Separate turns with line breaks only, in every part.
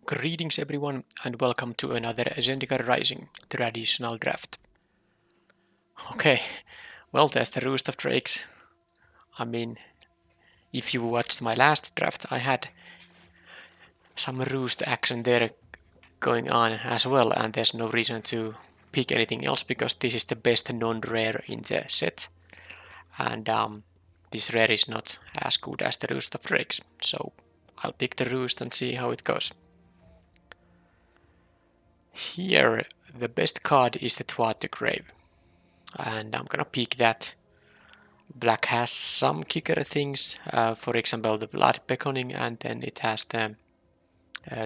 Greetings everyone and welcome to another Zendikar Rising Traditional draft. Okay, well there's the Roost of Drakes. I mean, if you watched my last draft, I had some Roost action there going on as well, and there's no reason to pick anything else because this is the best non-rare in the set. And this rare is not as good as the Roost of Drakes, so I'll pick the Roost and see how it goes. Here, the best card is the Thwart Grave, and I'm gonna pick that. Black has some kicker things, for example the Blood Beckoning, and then it has the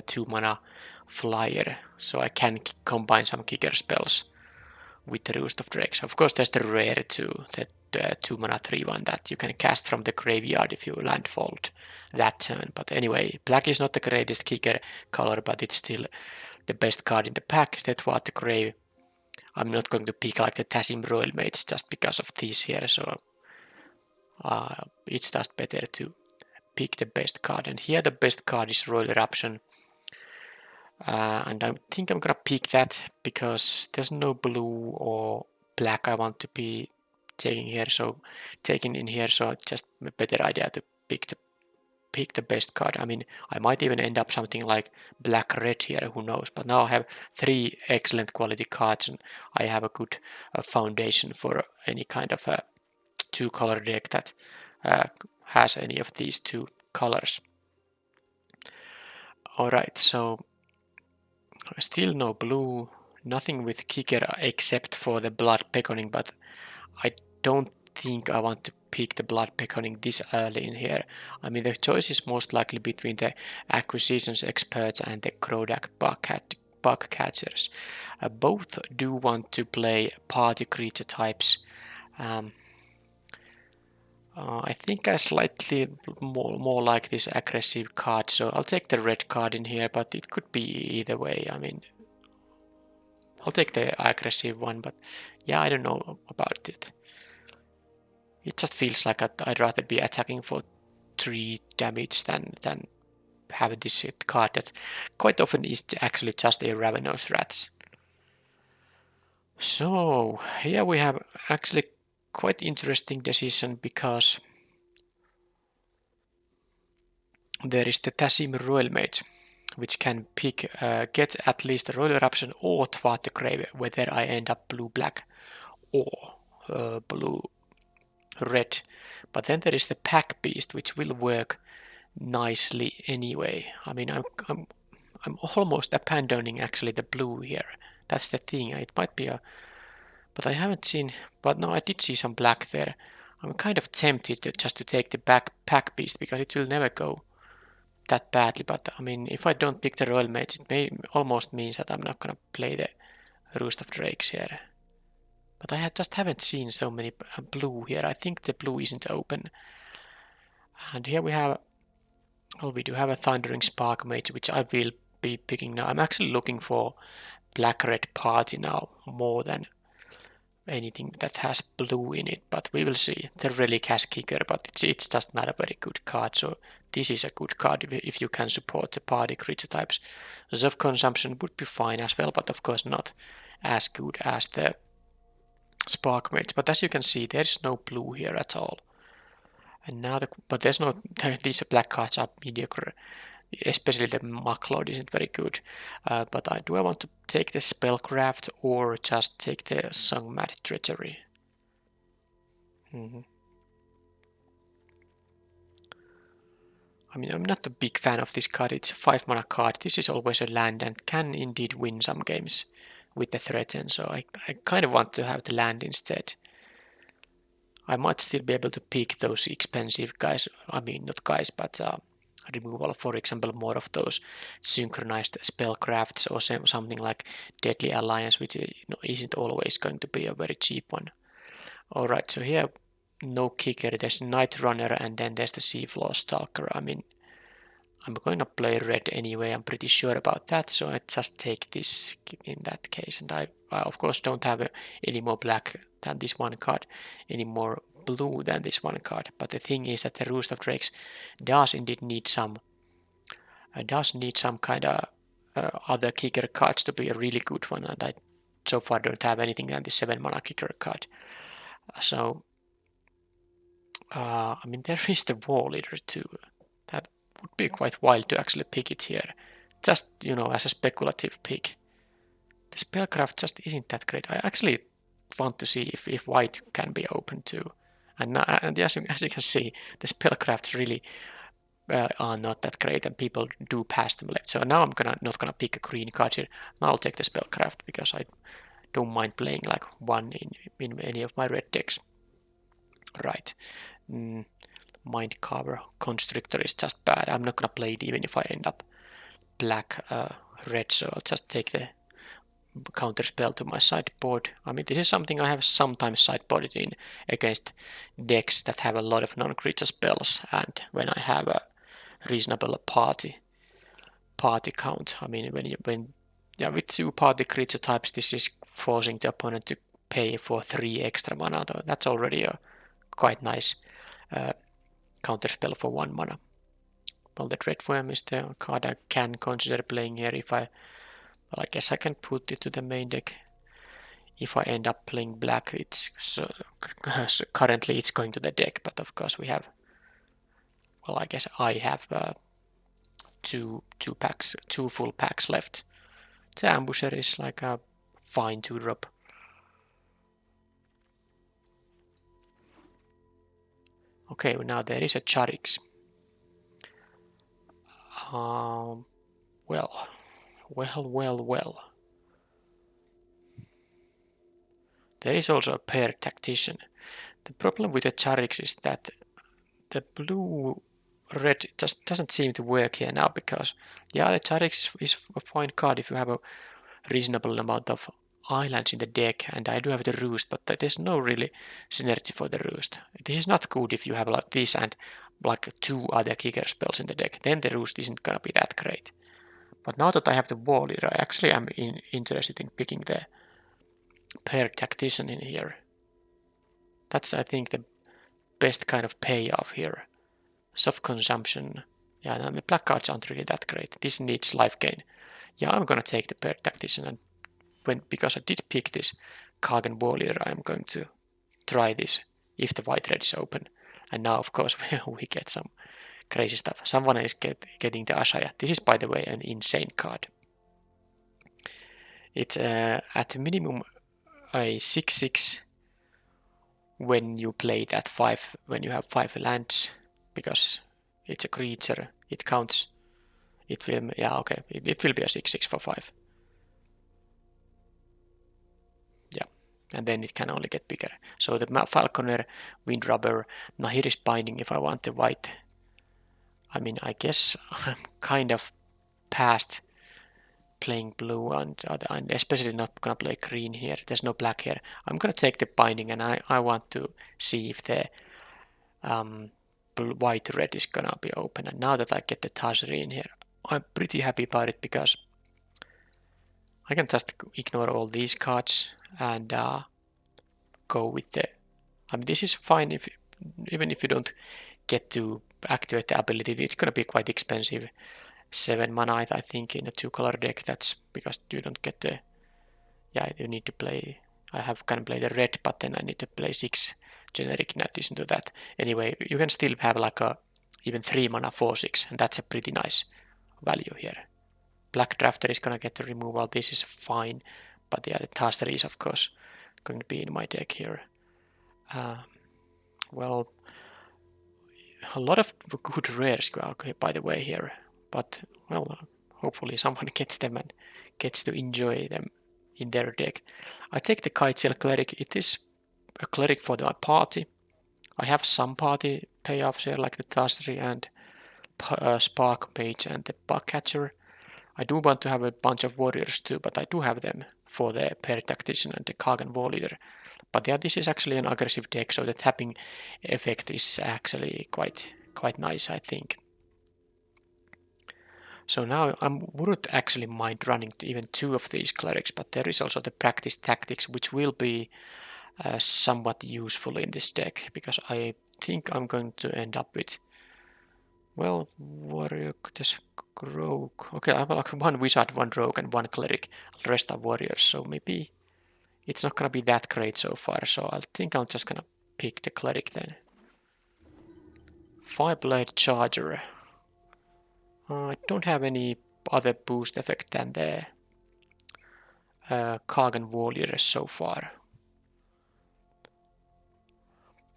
2 mana flyer, so I can combine some kicker spells with the Roost of Drakes. Of course there's the rare too, that 2 mana 3/1 that you can cast from the graveyard if you landfalled that turn. But anyway, black is not the greatest kicker color, but it's still the best card in the pack. That's what the grave. I'm not going to pick like the Tassim Royal Mates just because of these here, so it's just better to pick the best card. And here the best card is Royal Eruption. And I think I'm gonna pick that because there's no blue or black I want to be taking here, so taking in here, so it's just a better idea to pick the best card. I mean, I might even end up something like black red here, who knows, but now I have 3 excellent quality cards and I have a good foundation for any kind of a 2-color deck that has any of these 2 colors. Alright, so still no blue, nothing with kicker except for the Blood Beckoning, but I don't think I want to pick the Blood Beckoning this early in here. I mean, the choice is most likely between the Acquisitions Experts and the Crodak Bug Catchers. Both do want to play party creature types. I think I slightly more like this aggressive card, so I'll take the red card in here, but it could be either way. I mean, I'll take the aggressive one, but yeah, I don't know about it. It just feels like I'd rather be attacking for 3 damage than have this card that quite often is actually just a Ravenous Rats. So here we have actually quite interesting decision because there is the Tassim Royal Mage, which can pick get at least a Royal Eruption or Thwart the Grave, whether I end up blue-black or blue-red. But then there is the Pack Beast, which will work nicely anyway. I mean, I'm almost abandoning actually the blue here. That's the thing. It might be a, but I haven't seen. But no, I did see some black there. I'm kind of tempted to just to take the Pack Beast because it will never go that badly. But I mean, if I don't pick the Royal Mage, it may almost means that I'm not gonna play the Roost of Drakes here. But I just haven't seen so many blue here. I think the blue isn't open. And here we have, well, we do have a Thundering Spark Mage, which I will be picking now. I'm actually looking for black-red party now more than anything that has blue in it, but we will see. The Relic has kicker, but it's just not a very good card, so this is a good card if you can support the party creature types. Zof Consumption would be fine as well, but of course not as good as the Spark Mage. But as you can see, there's no blue here at all. And now, but there's no, these black cards are mediocre. Especially the Mucklord isn't very good. But do I want to take the Spellcraft or just take the Songmad Treachery? I mean, I'm not a big fan of this card. It's a 5 mana card. This is always a land and can indeed win some games with the Threaten. So I kind of want to have the land instead. I might still be able to pick those expensive guys. I mean, not guys, but removal, for example, more of those synchronized spellcrafts or something like Deadly Alliance, which isn't always going to be a very cheap one. Alright, so here no kicker, there's Night Runner and then there's the Seafloor Stalker. I mean, I'm going to play red anyway, I'm pretty sure about that, so I just take this in that case. And I of course don't have any more black than this one card, any more blue than this one card. But the thing is that the Roost of Drakes does indeed need some kind of other kicker cards to be a really good one, and I so far don't have anything than the 7 mana kicker card. So, I mean, there is the War Leader too. That would be quite wild to actually pick it here. Just, as a speculative pick. The spellcraft just isn't that great. I actually want to see if white can be open too. And as you can see, the spellcrafts really are not that great, and people do pass them left. So now I'm not gonna pick a green card here. Now I'll take the spellcraft because I don't mind playing like one in any of my red decks. Right. Mind Carver Constrictor is just bad. I'm not gonna play it even if I end up black red, so I'll just take the counter spell to my sideboard. I mean, this is something I have sometimes sideboarded in against decks that have a lot of non-creature spells, and when I have a reasonable party count. I mean, with 2 party creature types, this is forcing the opponent to pay for 3 extra mana. That's already a quite nice counter spell for 1 mana. Well, the Dreadworm is the card I can consider playing here if I guess I can put it to the main deck. If I end up playing black, so currently it's going to the deck, but of course we have, I guess I have two full packs left. The Ambusher is like a fine 2-drop. Okay, well, now there is a Charix. Well. There is also a pair tactician. The problem with the Charix is that the blue-red just doesn't seem to work here now because, yeah, the Charix is a fine card if you have a reasonable amount of islands in the deck, and I do have the Roost, but there's no really synergy for the Roost. This is not good if you have like this and like 2 other kicker spells in the deck, then the Roost isn't gonna be that great. But now that I have the War Leader, I actually am interested in picking the paired tactician in here. That's, I think, the best kind of payoff here. Soft consumption. Yeah, no, the black cards aren't really that great. This needs life gain. Yeah, I'm gonna take the paired tactician, and because I did pick this Kagen War Leader, I'm going to try this if the white red is open. And now, of course, we get some crazy stuff. Someone is getting the Ashaya. This is, by the way, an insane card. It's at minimum a 6/6 when you play it at 5, when you have 5 lands, because it's a creature, it counts. It will, yeah, okay, it will be a 6/6 for 5. Yeah, and then it can only get bigger. So the Falconer, Windrubber, Nahiri's Binding, if I want the white. I mean, I guess I'm kind of past playing blue, and especially not gonna play green here. There's no black here. I'm gonna take the Binding, and I want to see if the white red is gonna be open. And now that I get the Tazri in here, I'm pretty happy about it because I can just ignore all these cards and go with the. I mean, this is fine even if you don't get to activate the ability. It's gonna be quite expensive. 7 mana, I think, in a 2-color deck. That's because you don't get the. Yeah, you need to play. I can play the red, but then I need to play 6 generic in addition to that. Anyway, you can still have like a even 3 mana 4/6, and that's a pretty nice value here. Black Drafter is gonna get the removal. This is fine, but yeah, the Taster is of course going to be in my deck here. Well, a lot of good rares go okay, by the way here, but well, hopefully someone gets them and gets to enjoy them in their deck. I take the Kitesail Cleric. It is a cleric for the party. I have some party payoffs here, like the Tastri and Spark Mage and the Bugcatcher. I do want to have a bunch of warriors too, but I do have them for the Pair Tactician and the Kagan War Leader. But yeah, this is actually an aggressive deck, so the tapping effect is actually quite nice, I think. So now I wouldn't actually mind running even 2 of these clerics, but there is also the practice tactics, which will be somewhat useful in this deck, because I think I'm going to end up with Well, warrior, there's a rogue. Okay, I have like one wizard, one rogue, and one cleric. The rest are warriors, so maybe it's not gonna be that great so far. So I think I'm just gonna pick the cleric then. Five-blade charger. I don't have any other boost effect than the Kagan warriors so far.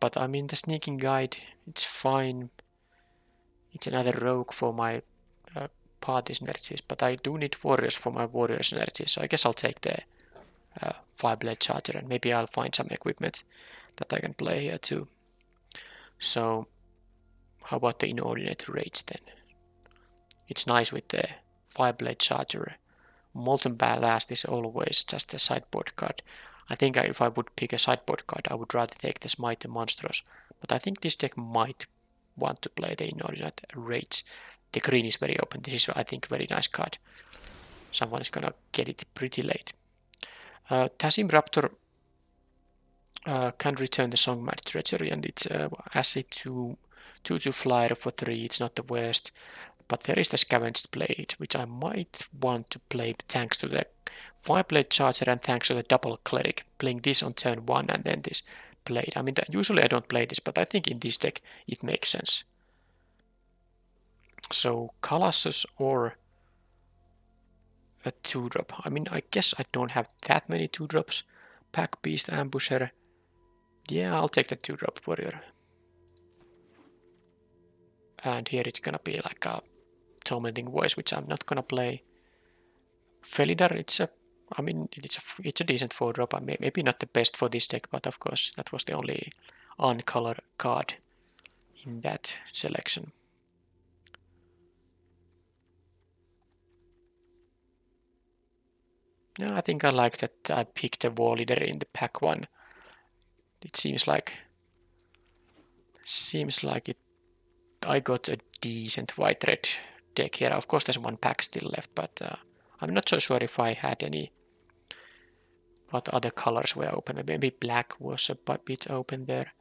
But I mean the sneaking guide, it's fine. It's another rogue for my uh, party synergies, but I do need warriors for my warrior synergies, so I guess I'll take the Fireblade Charger and maybe I'll find some equipment that I can play here too. So how about the Inordinate Rage then? It's nice with the Fireblade Charger. Molten Blast is always just a sideboard card. I think if I would pick a sideboard card, I would rather take the Smite and Monstrous. But I think this deck might want to play the Inordinate Rage. The green is very open. This is, I think, a very nice card. Someone is gonna get it pretty late. Tassim Raptor can return the Songmad Treasury, and it's as a 2/2 flyer for 3. It's not the worst. But there is the Scavenged Blade, which I might want to play thanks to the Fireblade Charger and thanks to the double Cleric. Playing this on turn 1 and then this Blade. I mean, usually I don't play this, but I think in this deck it makes sense. So, Colossus or a 2-drop. I mean, I guess I don't have that many 2-drops. Pack Beast, Ambusher. Yeah, I'll take the 2-drop Warrior. And here it's gonna be like a Tormenting Voice, which I'm not gonna play. Felidar, I mean, it's a decent 4-drop. Maybe not the best for this deck, but of course that was the only uncolor card in that selection. Yeah, I think I like that I picked a War Leader in the pack 1. It seems like it. I got a decent white-red deck here. Of course, there's one pack still left, but I'm not so sure if I had any. What other colors were open? Maybe black was a bit open there.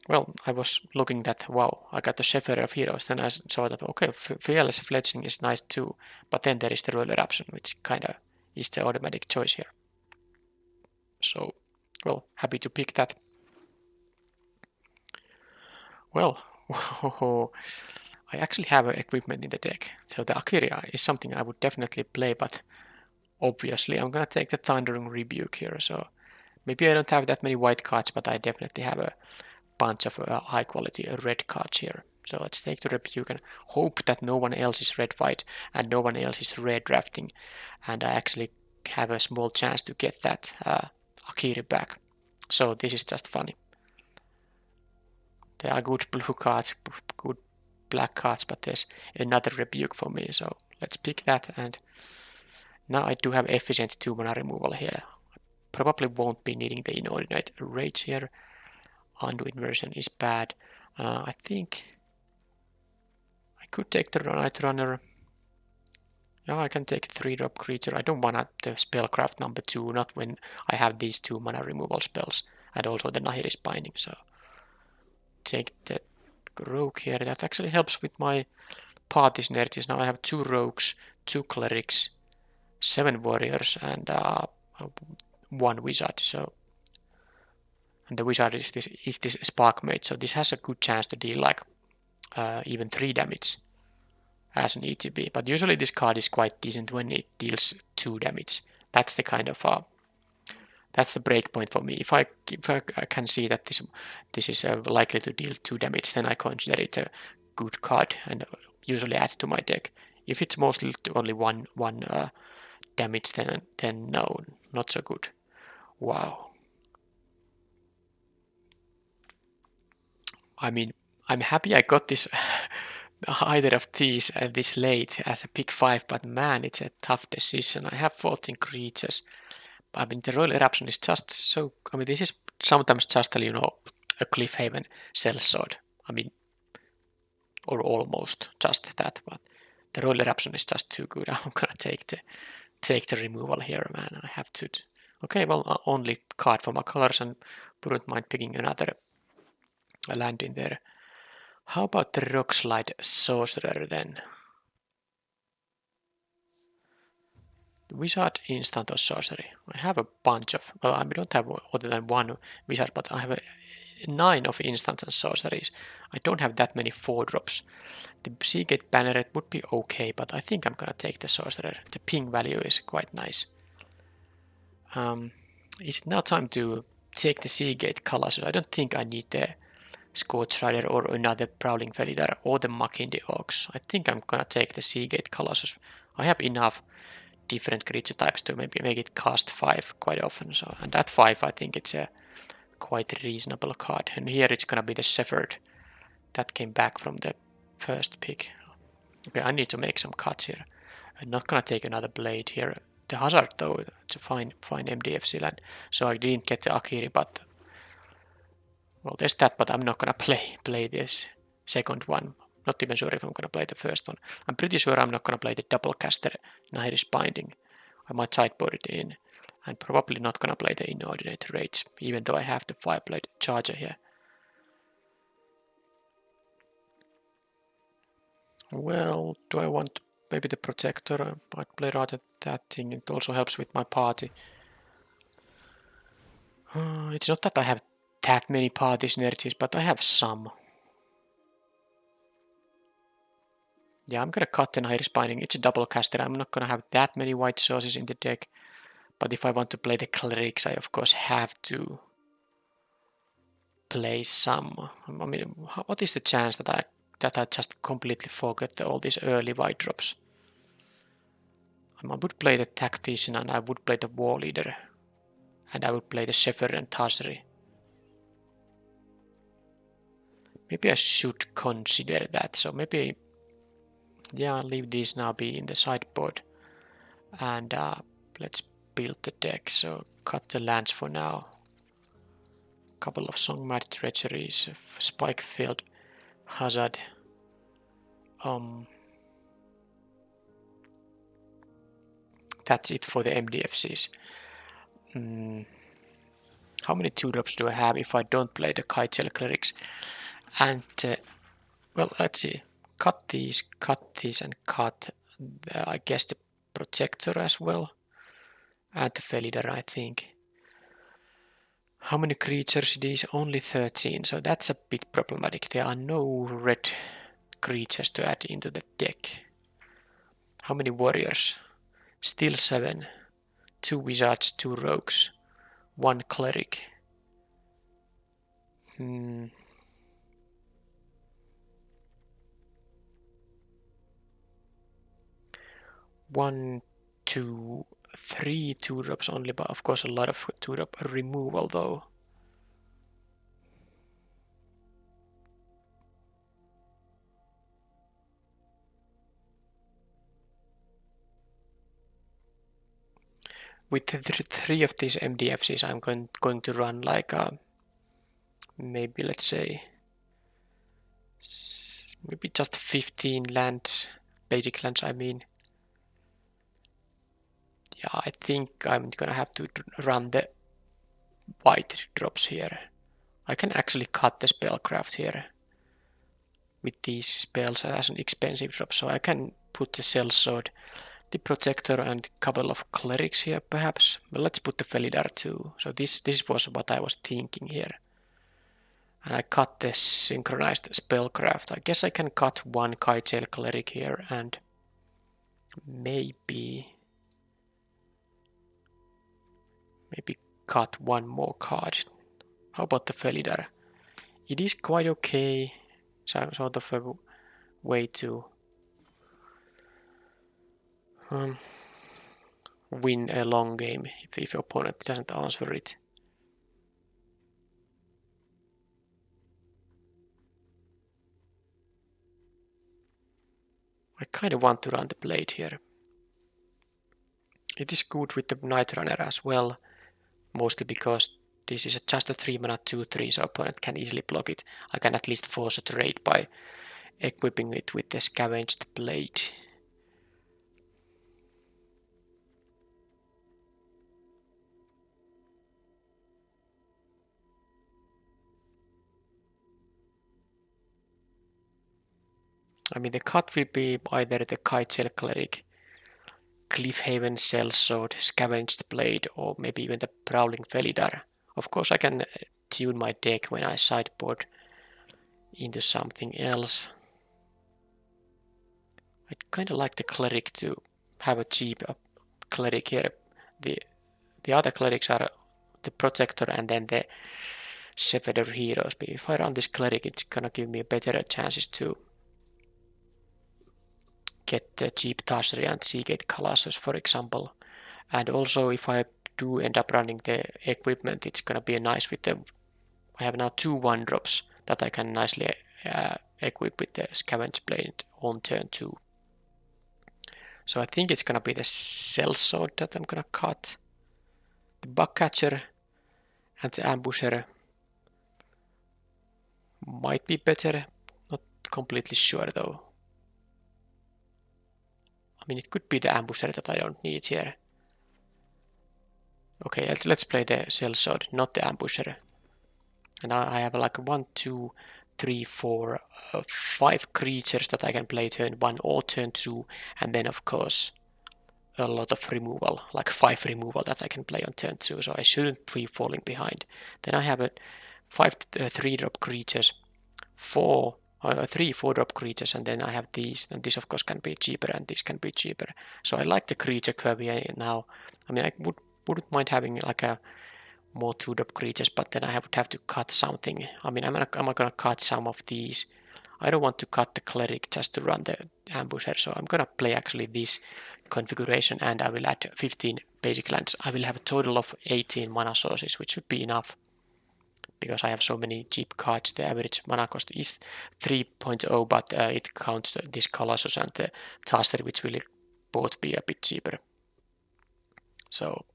Well, I was looking that, wow, I got the Shepherd of Heroes. Then I saw that, okay, Fearless Fledgling is nice too. But then there is the Roller option, which kind of is the automatic choice here. So, well, happy to pick that. Well, I actually have equipment in the deck. So the Akira is something I would definitely play, but obviously I'm gonna take the Thundering Rebuke here. So maybe I don't have that many white cards, but I definitely have a bunch of high quality red cards here. So let's take the Rebuke and hope that no one else is red white and no one else is red drafting, and I actually have a small chance to get that Akira back. So this is just funny. There are good blue cards, good black cards, but there's another Rebuke for me, so let's pick that. And now I do have efficient 2-mana removal here. Probably won't be needing the Inordinate Rage here. Undo Inversion is bad. I think I could take the Night Runner. Yeah, I can take 3-drop creature. I don't want the Spellcraft number 2, not when I have these 2-mana removal spells. And also the Nahiri's Binding, so take the Rogue here. That actually helps with my party synergies. Now I have 2 Rogues, 2 Clerics, 7 Warriors, and 1 Wizard. So, and the Wizard is this Spark Mage, so this has a good chance to deal like even 3 damage as an ETB. But usually this card is quite decent when it deals 2 damage. That's the kind of that's the break point for me. If I can see that this is likely to deal 2 damage, then I consider it a good card and usually add to my deck. If it's mostly only one damage, then no, not so good. Wow. I mean, I'm happy I got this either of these this late as a pick 5, but man, it's a tough decision. I have 14 creatures. I mean, the Royal Eruption is just so. I mean, this is sometimes just a Cliffhaven Sellsword. I mean, or almost just that. But the Royal Eruption is just too good. I'm gonna take the removal here, man. I have to. Okay, well, only card for my colors, and wouldn't mind picking another land in there. How about the Rock Slide Sorcerer then? Wizard, instant, or sorcery? I have a bunch of, well, I don't have other than one wizard, but I have 9 of instants and sorceries. I don't have that many 4-drops. The Seagate Banneret would be okay, but I think I'm gonna take the sorcerer. The ping value is quite nice. Is it now time to take the Seagate Colossus? I don't think I need the Scourge Rider or another Prowling Felidar or the Makindi Ox. I think I'm gonna take the Seagate Colossus. I have enough different creature types to maybe make it cast 5 quite often. So, and at 5 I think it's a quite reasonable card. And here it's gonna be the Shepherd that came back from the first pick. Okay, I need to make some cuts here. I'm not gonna take another blade here. The Hazard though, it's a fine MDFC land. So I didn't get the Akiri, but well, there's that. But I'm not gonna play this second one. Not even sure if I'm gonna play the first one. I'm pretty sure I'm not gonna play the double caster Nihil's Binding. I might sideboard it in, and probably not gonna play the Inordinate Rage, even though I have the 5-blade Charger here. Well, do I want maybe the Protector? I'd play rather that thing. It also helps with my party. It's not that I have that many party synergies, but I have some. Yeah, I'm gonna cut the Nihil's Binding. It's a double caster. I'm not gonna have that many white sources in the deck. But if I want to play the Clerics, I of course have to play some. I mean, what is the chance that I just completely forget all these early white drops? I would play the Tactician and I would play the War Leader. And I would play the Shepherd and Tazri. Maybe I should consider that. So maybe, yeah, leave these now be in the sideboard. And let's build the deck. So cut the lands for now. Couple of Songmad Treacheries, Spikefield, Hazard. That's it for the MDFCs. How many 2-drops do I have if I don't play the Kaichel Clerics? And, well, let's see. Cut these, and cut, I guess, the Protector as well. And the Felidar, I think. How many creatures it is? Only 13, so that's a bit problematic. There are no red creatures to add into the deck. How many warriors? Still 7. 2 wizards, 2 rogues, 1 cleric. 1, 2, 3 2-drops only, but of course a lot of 2-drop removal though. With 3 of these MDFCs I'm going to run like maybe let's say maybe just 15 lands, basic lands I mean. Yeah, I think I'm gonna have to run the white drops here. I can actually cut the spellcraft here with these spells as an expensive drop, so I can put the sellsword, the protector, and a couple of clerics here perhaps. But let's put the Felidar too. So this was what I was thinking here. And I cut the synchronized spellcraft. I guess I can cut 1 Kaichel cleric here and maybe cut 1 more card. How about the Felidar? It is quite okay. Sort of a way to win a long game if your opponent doesn't answer it. I kind of want to run the blade here. It is good with the Night Runner as well, mostly because this is just a 3-mana 2/3, so opponent can easily block it. I can at least force a trade by equipping it with the Scavenged Blade. I mean, the cut will be either the Kite Cleric, Cliffhaven Sellsword, Scavenged Blade, or maybe even the Prowling Felidar. Of course, I can tune my deck when I sideboard into something else. I'd kind of like the Cleric to have a cheap Cleric here. The other Clerics are the Protector and then the Shepherd Heroes. But if I run this Cleric, it's gonna give me better chances to get the cheap Tashri and Seagate Colossus, for example. And also, if I do end up running the equipment, it's gonna be nice with the. I have now 2 1-drops that I can nicely equip with the Scavenge Blade on turn 2. So I think it's gonna be the Sellsword that I'm gonna cut. The Bugcatcher and the Ambusher might be better. Not completely sure though. I mean, it could be the Ambusher that I don't need here. Okay, let's play the Sellsword, not the Ambusher. And I have like 1, 2, 3, 4, 5 creatures that I can play turn 1 or turn 2, and then of course a lot of removal, like 5 removal that I can play on turn 2, so I shouldn't be falling behind. Then I have 5 3-drop creatures, 3 4-drop creatures, and then I have these, and this of course can be cheaper, and this can be cheaper. So I like the creature curve here now. I mean, I wouldn't mind having like a more 2-drop creatures, but then I would have to cut something. I mean, I'm gonna cut some of these. I don't want to cut the Cleric just to run the Ambusher, so I'm gonna play actually this configuration, and I will add 15 basic lands. I will have a total of 18 mana sources, which should be enough, because I have so many cheap cards. The average mana cost is 3.0, but it counts this Colossus and the Taster, which will both be a bit cheaper. So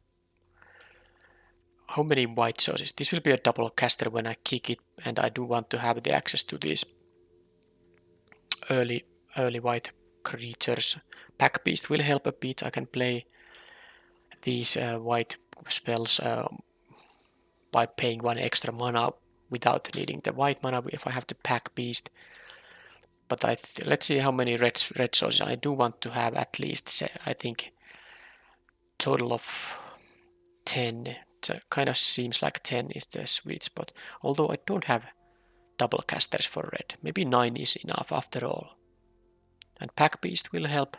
how many white sources? This will be a double caster when I kick it, and I do want to have the access to these early white creatures. Pack Beast will help a bit. I can play these white spells by paying 1 extra mana without needing the white mana if I have the Pack Beast. But let's see how many red sources. I do want to have at least, I think, total of 10. It kind of seems like 10 is the sweet spot. Although I don't have double casters for red. Maybe 9 is enough after all. And Pack Beast will help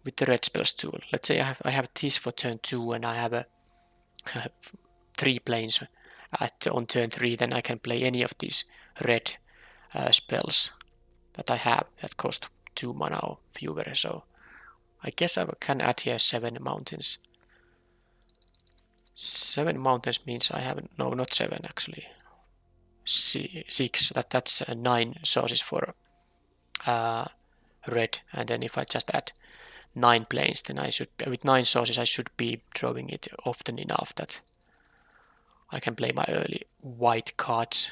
with the red spells too. Let's say I have this for turn 2 and I have 3 planes on turn 3, then I can play any of these red spells that I have that cost 2 mana or fewer. So I guess I can add here 7 mountains. 7 mountains means I have, no, not 7 actually. 6, that's 9 sources for red, and then if I just add 9 planes, then I should, with 9 sources I should be drawing it often enough that I can play my early white cards.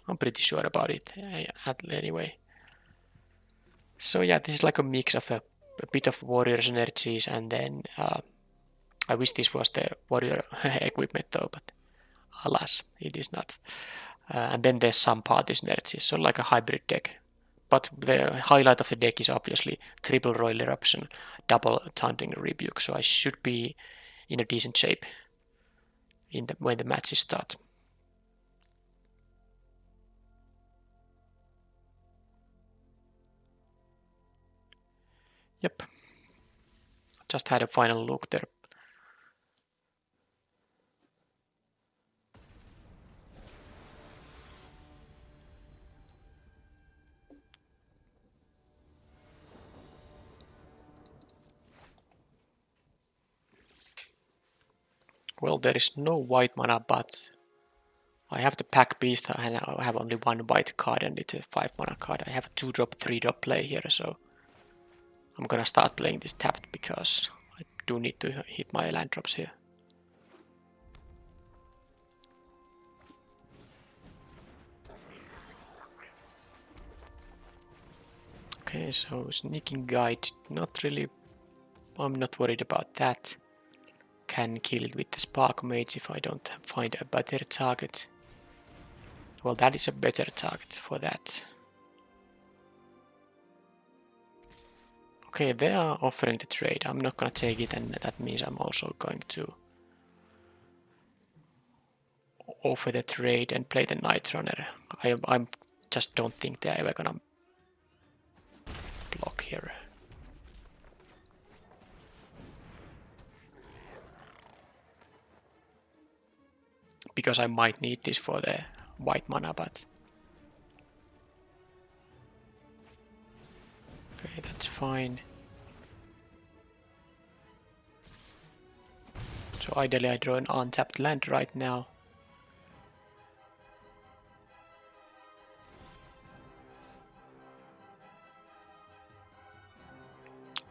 I'm pretty sure about it anyway. So yeah, this is like a mix of a bit of warriors energies, and then I wish this was the warrior equipment though, but alas, it is not. And then there's some parties energies, so like a hybrid deck. But the highlight of the deck is obviously triple royal eruption, double thundering rebuke, so I should be in a decent shape when the matches start. Yep. Just had a final look there. Well, there is no white mana, but I have the Pack Beast, and I have only 1 white card, and it's a 5 mana card. I have a 2-drop, 3-drop play here, so I'm gonna start playing this tapped because I do need to hit my land drops here. Okay, so Sneaking Guide, not really, I'm not worried about that. Can kill it with the Spark Mage if I don't find a better target. Well, that is a better target for that. Okay, they are offering the trade. I'm not gonna take it, and that means I'm also going to offer the trade and play the Night Runner. I just don't think they're ever gonna block here. Because I might need this for the white mana, but... Okay, that's fine. So ideally I draw an untapped land right now.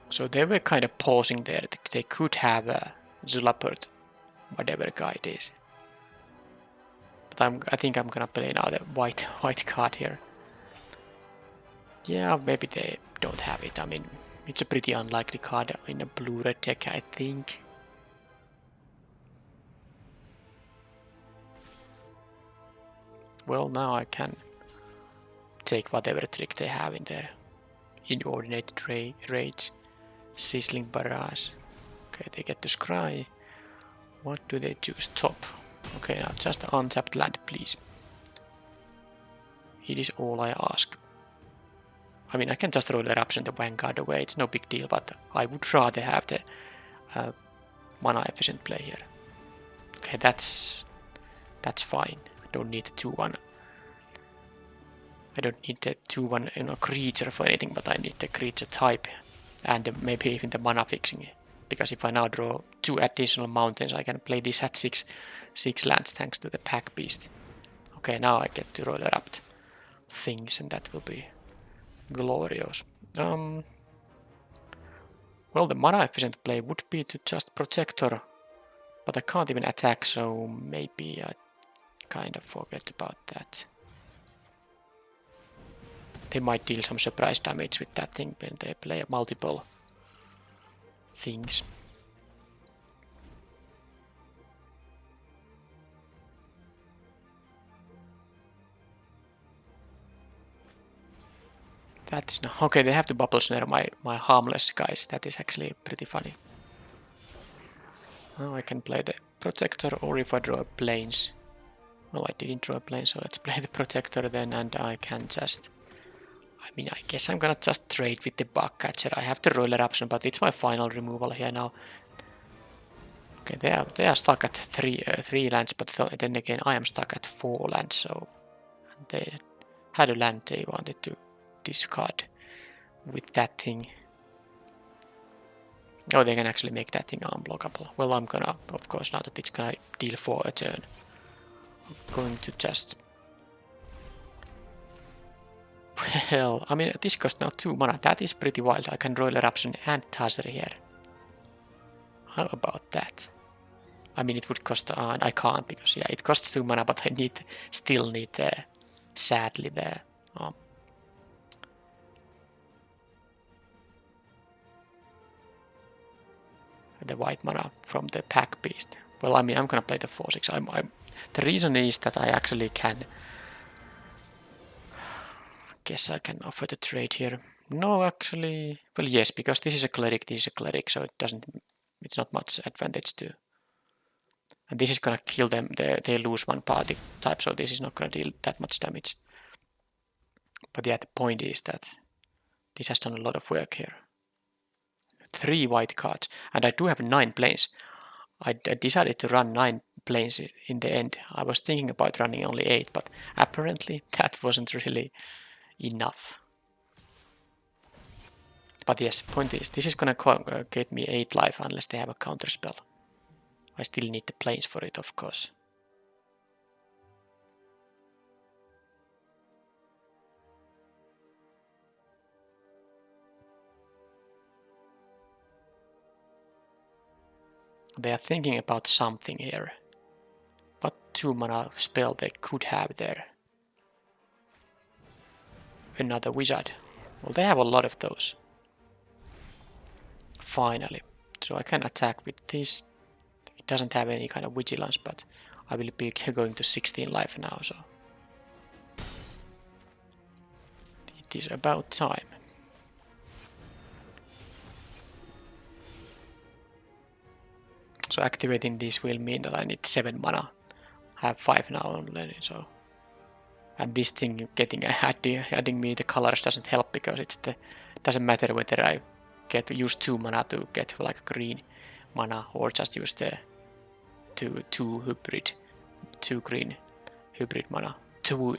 So they were kind of pausing there. They could have a Zulapert, whatever guy it is. But I think I'm gonna play now the white card here. Yeah, maybe they don't have it. I mean, it's a pretty unlikely card in a blue-red deck, I think. Well, now I can take whatever trick they have in there. Inordinated rage, sizzling barrage. Okay, they get to scry. What do they choose? Top. Okay, now just untapped land, please. It is all I ask. I mean, I can just roll the Eruption the Vanguard away, it's no big deal, but I would rather have the mana efficient play here. Okay, that's fine. I don't need the 2-1. I don't need the 2-1 creature for anything, but I need the creature type and maybe even the mana fixing. Because if I now draw 2 additional mountains, I can play this at 6 lands thanks to the pack beast. Okay, now I get to roll up things, and that will be glorious. Well, the mana efficient play would be to just Protector, but I can't even attack, so maybe I kind of forget about that. They might deal some surprise damage with that thing when they play multiple things. That's no okay. They have to bubble snare my harmless guys. That is actually pretty funny. Now I can play the Protector, or if I draw a Plains. Well, I didn't draw a Plane, so let's play the Protector then, and I can just... I mean, I guess I'm gonna just trade with the Bugcatcher. I have the Roller option, but it's my final removal here now. Okay, they are stuck at three lands, but then again I am stuck at 4 lands, so they had a land they wanted to discard with that thing. Oh, they can actually make that thing unblockable. Well, I'm gonna, of course, now that it's gonna deal 4 a turn, I'm going to just... Well, I mean, this costs now 2 mana. That is pretty wild. I can roll Eruption and Tazri here. How about that? I mean, it would cost... I can't, because, yeah, it costs 2 mana, but I still need sadly, the white mana from the pack beast. Well, I mean, I'm gonna play the 4-6. The reason is that I actually can... Guess I can offer the trade here. No, actually... Well, yes, because this is a cleric, so it's not much advantage to... And this is gonna kill them. They lose 1 party type, so this is not gonna deal that much damage. But yeah, the point is that this has done a lot of work here. 3 white cards, and I do have 9 planes. I decided to run 9 planes in the end. I was thinking about running only 8, but apparently that wasn't really enough. But yes, point is, this is gonna get me 8 life unless they have a counter spell. I still need the planes for it, of course. They are thinking about something here. What 2 mana spell they could have there? Another wizard. Well, they have a lot of those. Finally. So I can attack with this. It doesn't have any kind of vigilance, but I will be going to 16 life now, so it is about time. So activating this will mean that I need 7 mana. I have 5 now only, so... And this thing adding me the colors doesn't help because it doesn't matter whether I use 2 mana to get like green mana or just use the 2 green hybrid mana. 2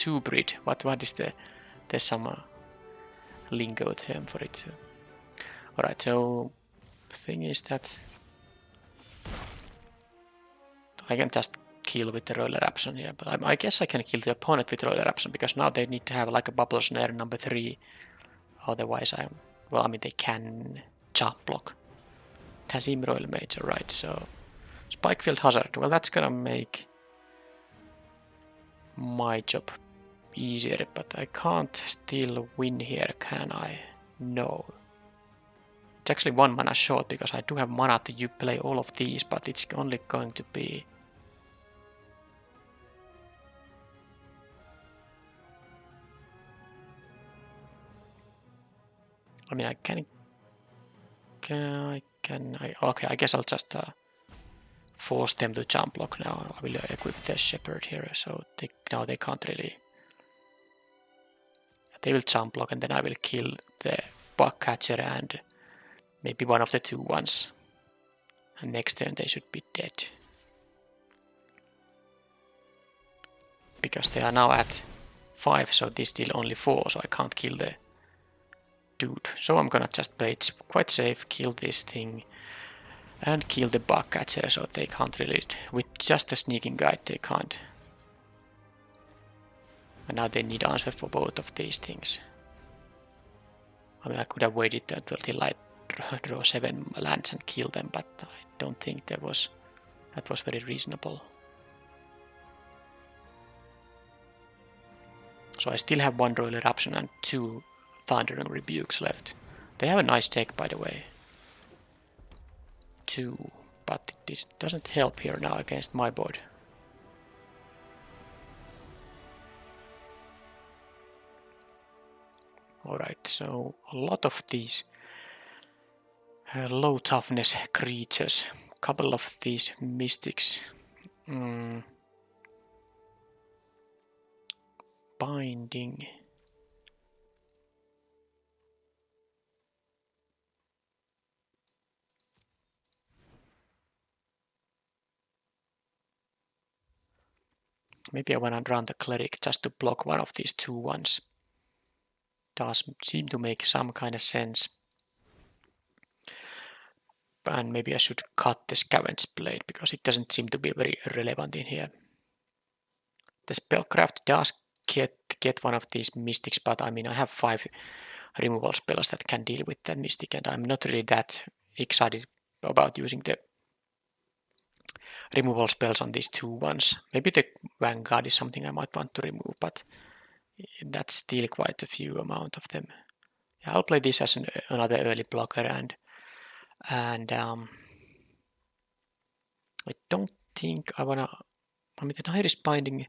hybrid. What is there's some lingo term for it. Alright, so the thing is that I can just kill with the roller option here, but I guess I can kill the opponent with roller option because now they need to have like a bubble snare number 3. Otherwise well, I mean they can chop block. Tazim Royal Mage, right, so Spikefield Hazard, well that's gonna make my job easier, but I can't still win here, can I? No. It's actually 1 mana short because I do have mana to play all of these, but it's only going to be... I mean, okay, I guess I'll just force them to jump block now. I will equip the Shepherd here, so now they can't really... They will jump block and then I will kill the Bugcatcher and maybe one of the 2 ones. And next turn they should be dead. Because they are now at 5, so this deal only 4, so I can't kill the dude. So I'm gonna just play it quite safe, kill this thing, and kill the Bugcatcher, so they can't really... With just a Sneaking Guide they can't. And now they need answer for both of these things. I mean, I could have waited until I draw 7 lands and kill them, but I don't think that was very reasonable. So I still have 1 Royal Eruption and 2 Thundering Rebukes left. They have a nice deck, by the way. 2, but this doesn't help here now against my board. Alright, so a lot of these low toughness creatures, couple of these mystics. Binding. Maybe I want to run the Cleric just to block one of these 2 ones. Does seem to make some kind of sense. And maybe I should cut the Scavenge Blade because it doesn't seem to be very relevant in here. The Spellcraft does get one of these mystics, but I mean I have 5 removal spells that can deal with that mystic, and I'm not really that excited about using the removal spells on these 2 ones. Maybe the Vanguard is something I might want to remove, but that's still quite a few amount of them. Yeah, I'll play this as another early blocker, and I don't think I wanna... I mean, the Nihilist Binding,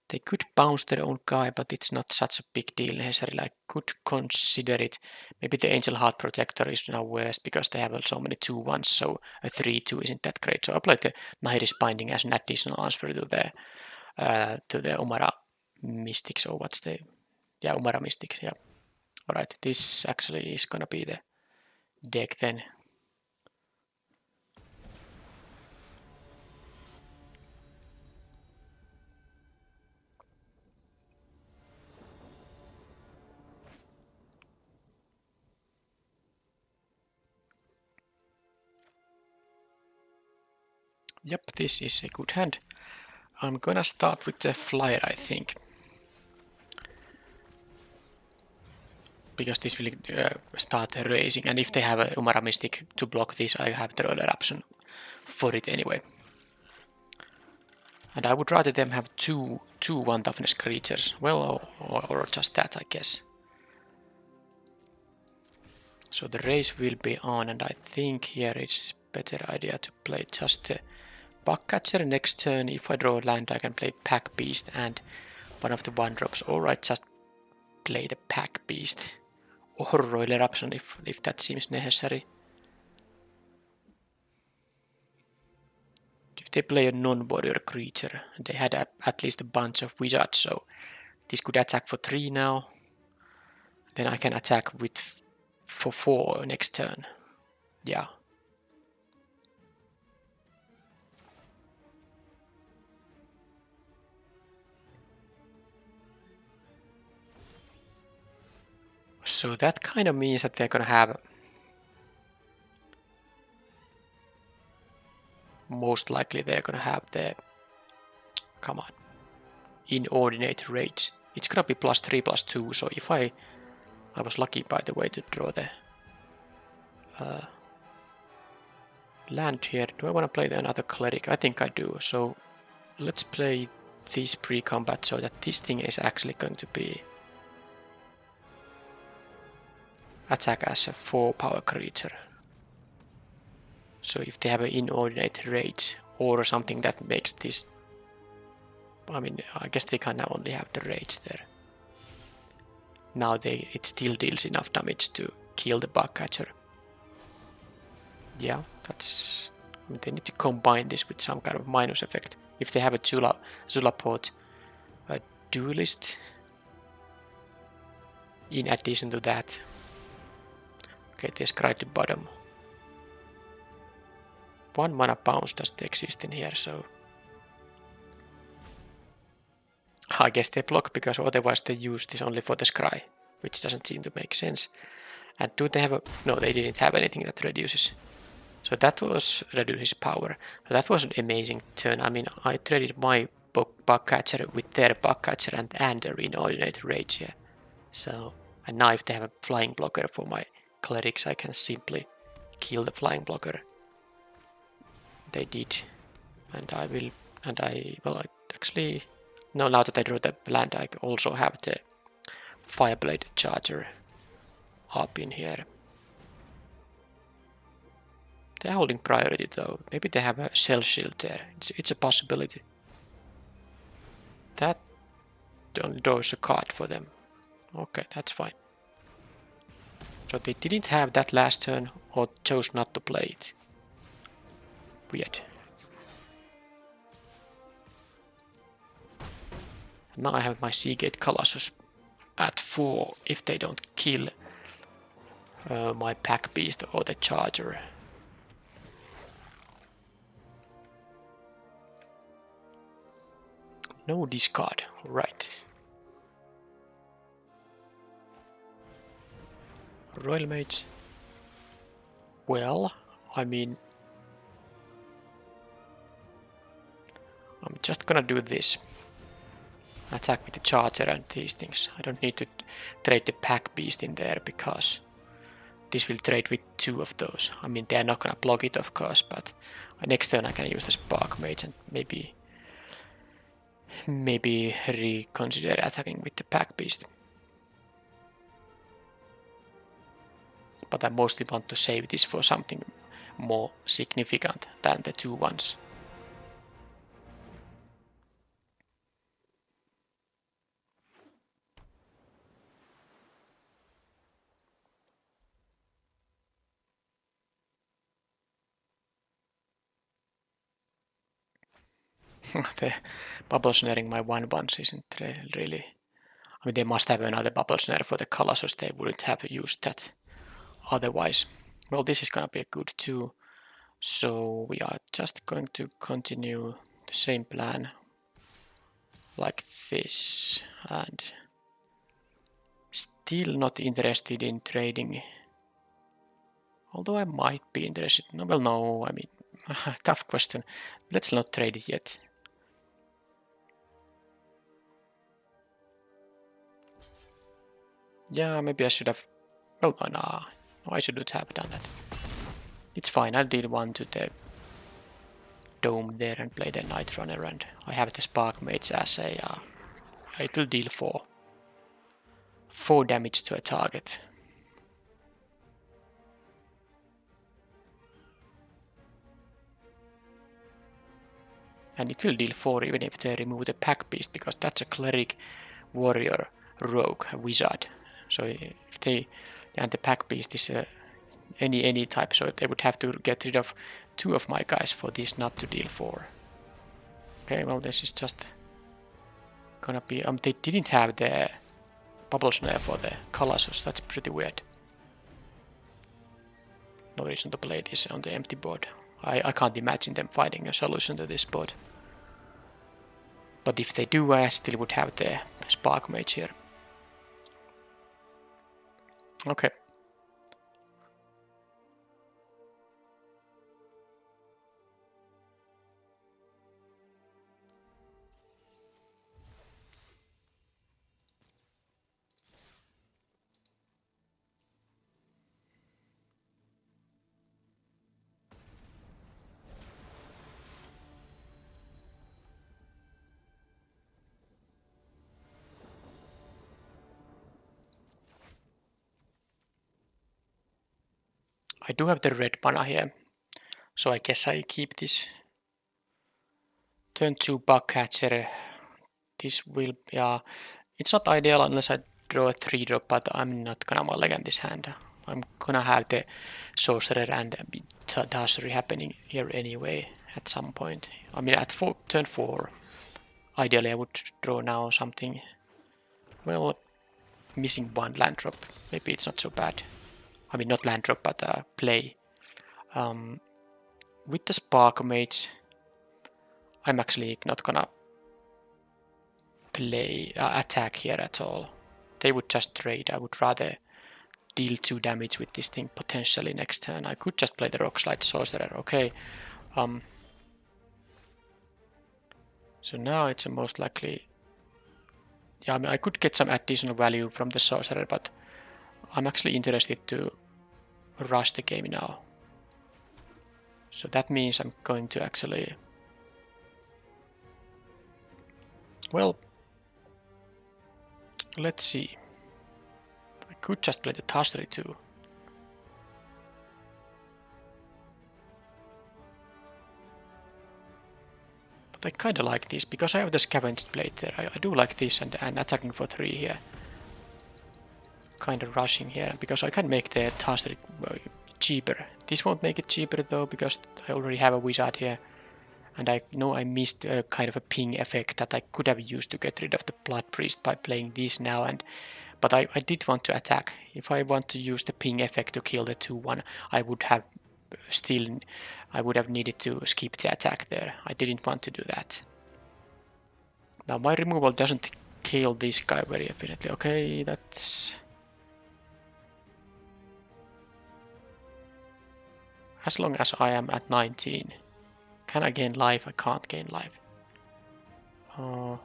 they could bounce their own guy, but it's not such a big deal necessarily. I could consider it. Maybe the Angel Heart Protector is now worse because they have so many 2-1s, so a 3-2 isn't that great. So I'll play the Nihilist Binding as an additional answer to the Umara Mystics, or what's the... Yeah, Umara Mystics, yeah. Alright, this actually is gonna be the deck then. Yep, this is a good hand. I'm gonna start with the Flyer, I think. Because this will start raising, and if they have a Umara Mystic to block this, I have the roller option for it anyway. And I would rather them have two 1 toughness creatures, well, or just that, I guess. So the race will be on, and I think here it's better idea to play just the Bugcatcher. Next turn, if I draw a land, I can play Pack Beast and one of the 1-drops, or I just play the Pack Beast. Or Royal Eruption if that seems necessary. they play a non-warrior creature, they had at least a bunch of wizards, so this could attack for 3 now. Then I can attack with for 4 next turn. Yeah. So that kind of means that they're gonna have most likely they're gonna have the, come on, inordinate rage. It's gonna be +3/+2, so if I was lucky by the way to draw the land here. Do I want to play another cleric? I think I do. So let's play this pre-combat so that this thing is actually going to be attack as a 4-power creature. So if they have an inordinate rage or something that makes this, I mean, I guess they can now only have the rage there. Now it still deals enough damage to kill the bug catcher. Yeah, that's, I mean, they need to combine this with some kind of minus effect. If they have a Zulaport, a duelist, in addition to that. Okay, they scry to bottom. 1 mana bounce doesn't exist in here, so I guess they block because otherwise they use this only for the scry, which doesn't seem to make sense. And do they have a, no, they didn't have anything that reduces. So that was reduces power. So that was an amazing turn. I mean, I traded my bug catcher with their bug catcher and their inordinate rage here. So, and now if they have a flying blocker for my clerics, I can simply kill the flying blocker. They did, and I will, and I, well, I actually, no, now that I drew the land, I also have the Fireblade Charger up in here. They're holding priority though. Maybe they have a Shell Shield there. It's a possibility. That only draws a card for them. Okay, that's fine. So they didn't have that last turn or chose not to play it. Weird. Now I have my Seagate Colossus at 4 if they don't kill my Pack Beast or the Charger. No discard, right. Royal Mage. Well, I mean, I'm just gonna do this. Attack with the Charger and these things. I don't need to trade the Pack Beast in there because this will trade with 2 of those. I mean, they're not gonna block it, of course, but next turn I can use the Spark Mage and maybe reconsider attacking with the Pack Beast. But I mostly want to save this for something more significant than the 2 ones. The bubble snaring my 1/1s isn't really. I mean, they must have another bubble snare for the Colossus. They wouldn't have used that otherwise. Well, this is gonna be a good 2. So we are just going to continue the same plan like this, and still not interested in trading. Although I might be interested. No, well, no, I mean, tough question. Let's not trade it yet. Yeah, maybe I should have. Well, no, I shouldn't have done that. It's fine. I'll deal 1 to the dome there and play the Night Runner, and I have the Spark Mage as a. It will deal 4. 4 damage to a target. And it will deal 4 even if they remove the Pack Beast, because that's a Cleric, Warrior, Rogue, a Wizard. So if they, and the Pack Beast is any type, so they would have to get rid of 2 of my guys for this not to deal 4. Okay, well this is just gonna be... they didn't have the bubble snare for the Colossus, that's pretty weird. No reason to play this on the empty board. I can't imagine them finding a solution to this board. But if they do, I still would have the Spark Mage here. Okay. I do have the red mana here, so I guess I keep this. Turn 2 bug catcher. This will, yeah, it's not ideal unless I draw a 3-drop, but I'm not gonna mulligan this hand. I'm gonna have the sorcerer and Dazery happening here anyway at some point. I mean, at turn 4, ideally I would draw now something. Well, missing one land drop. Maybe it's not so bad. I mean, not land drop, but play. With the Spark Mage, I'm actually not gonna play attack here at all. They would just trade. I would rather deal 2 damage with this thing potentially next turn. I could just play the Rock Slide Sorcerer. Okay. So now it's most likely... Yeah, I mean, I could get some additional value from the Sorcerer, but I'm actually interested to rush the game now. So that means I'm going to actually... Well, let's see. I could just play the Dazery too. But I kinda like this, because I have the Scavenged Blade there. I do like this and attacking for 3 here. Kinda rushing here, because I can make the Dazery cheaper. This won't make it cheaper though, because I already have a Wizard here. And I know I missed a kind of a ping effect that I could have used to get rid of the Blood Priest by playing this now. But I did want to attack. If I want to use the ping effect to kill the 2-1, I would have needed to skip the attack there. I didn't want to do that. Now my removal doesn't kill this guy very efficiently. Okay, that's... As long as I am at 19. Can I gain life? I can't gain life. I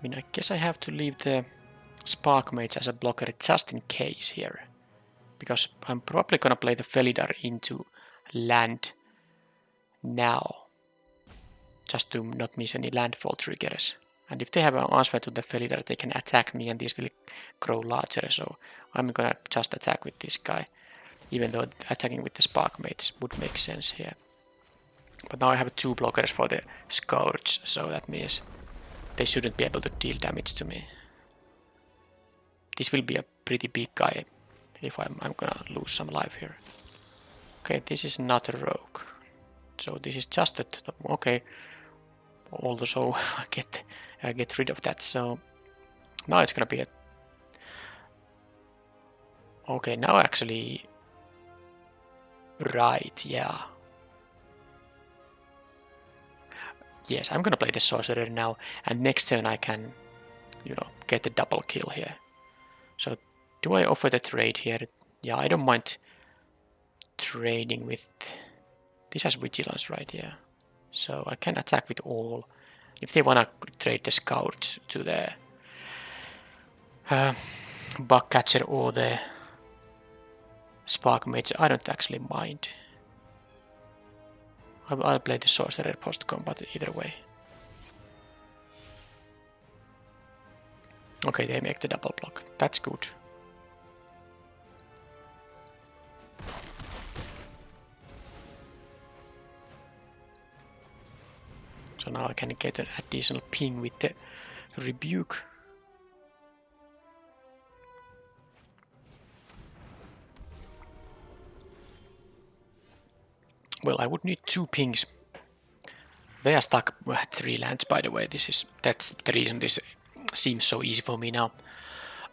mean, I guess I have to leave the Spark Mage as a blocker just in case here. Because I'm probably gonna play the Felidar into land now. Just to not miss any landfall triggers. And if they have an answer to the Felidar, they can attack me and this will grow larger. So I'm gonna just attack with this guy. Even though attacking with the Spark Mage would make sense here. But now I have 2 blockers for the Scourge, so that means they shouldn't be able to deal damage to me. This will be a pretty big guy if I'm gonna lose some life here. Okay, this is not a rogue. So this is just a... Okay. Also, I get rid of that, so... Now it's gonna be a... Okay, now actually... Right, yeah. Yes, I'm gonna play the Sorcerer now, and next turn I can, you know, get the double kill here. So, do I offer the trade here? Yeah, I don't mind trading with... This has Vigilance, right? Yeah. So I can attack with all. If they wanna trade the Scouts to the Bug Catcher or the Spark Mage, I don't actually mind. I'll play the Sorcerer post-combat either way. Okay, they make the double block. That's good. So now I can get an additional ping with the Rebuke. Well, I would need 2 pings. They are stuck 3 lands, by the way. That's the reason this seems so easy for me now.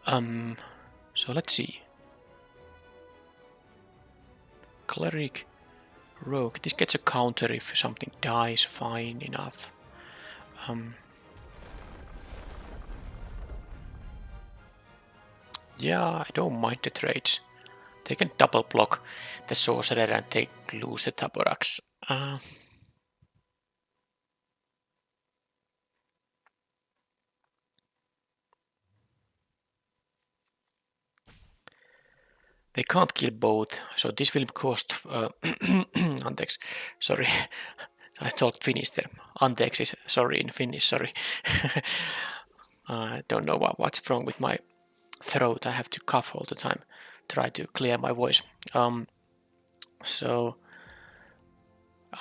So let's see. Cleric, Rogue. This gets a counter if something dies. Fine enough. Yeah, I don't mind the trades. They can double block the sorcerer and they lose the Taborax. They can't kill both, so this will cost... Anteeksi, sorry. I talked Finnish there. Anteeksi is sorry in Finnish, sorry. I don't know what's wrong with my throat. I have to cough all the time. Try to clear my voice. So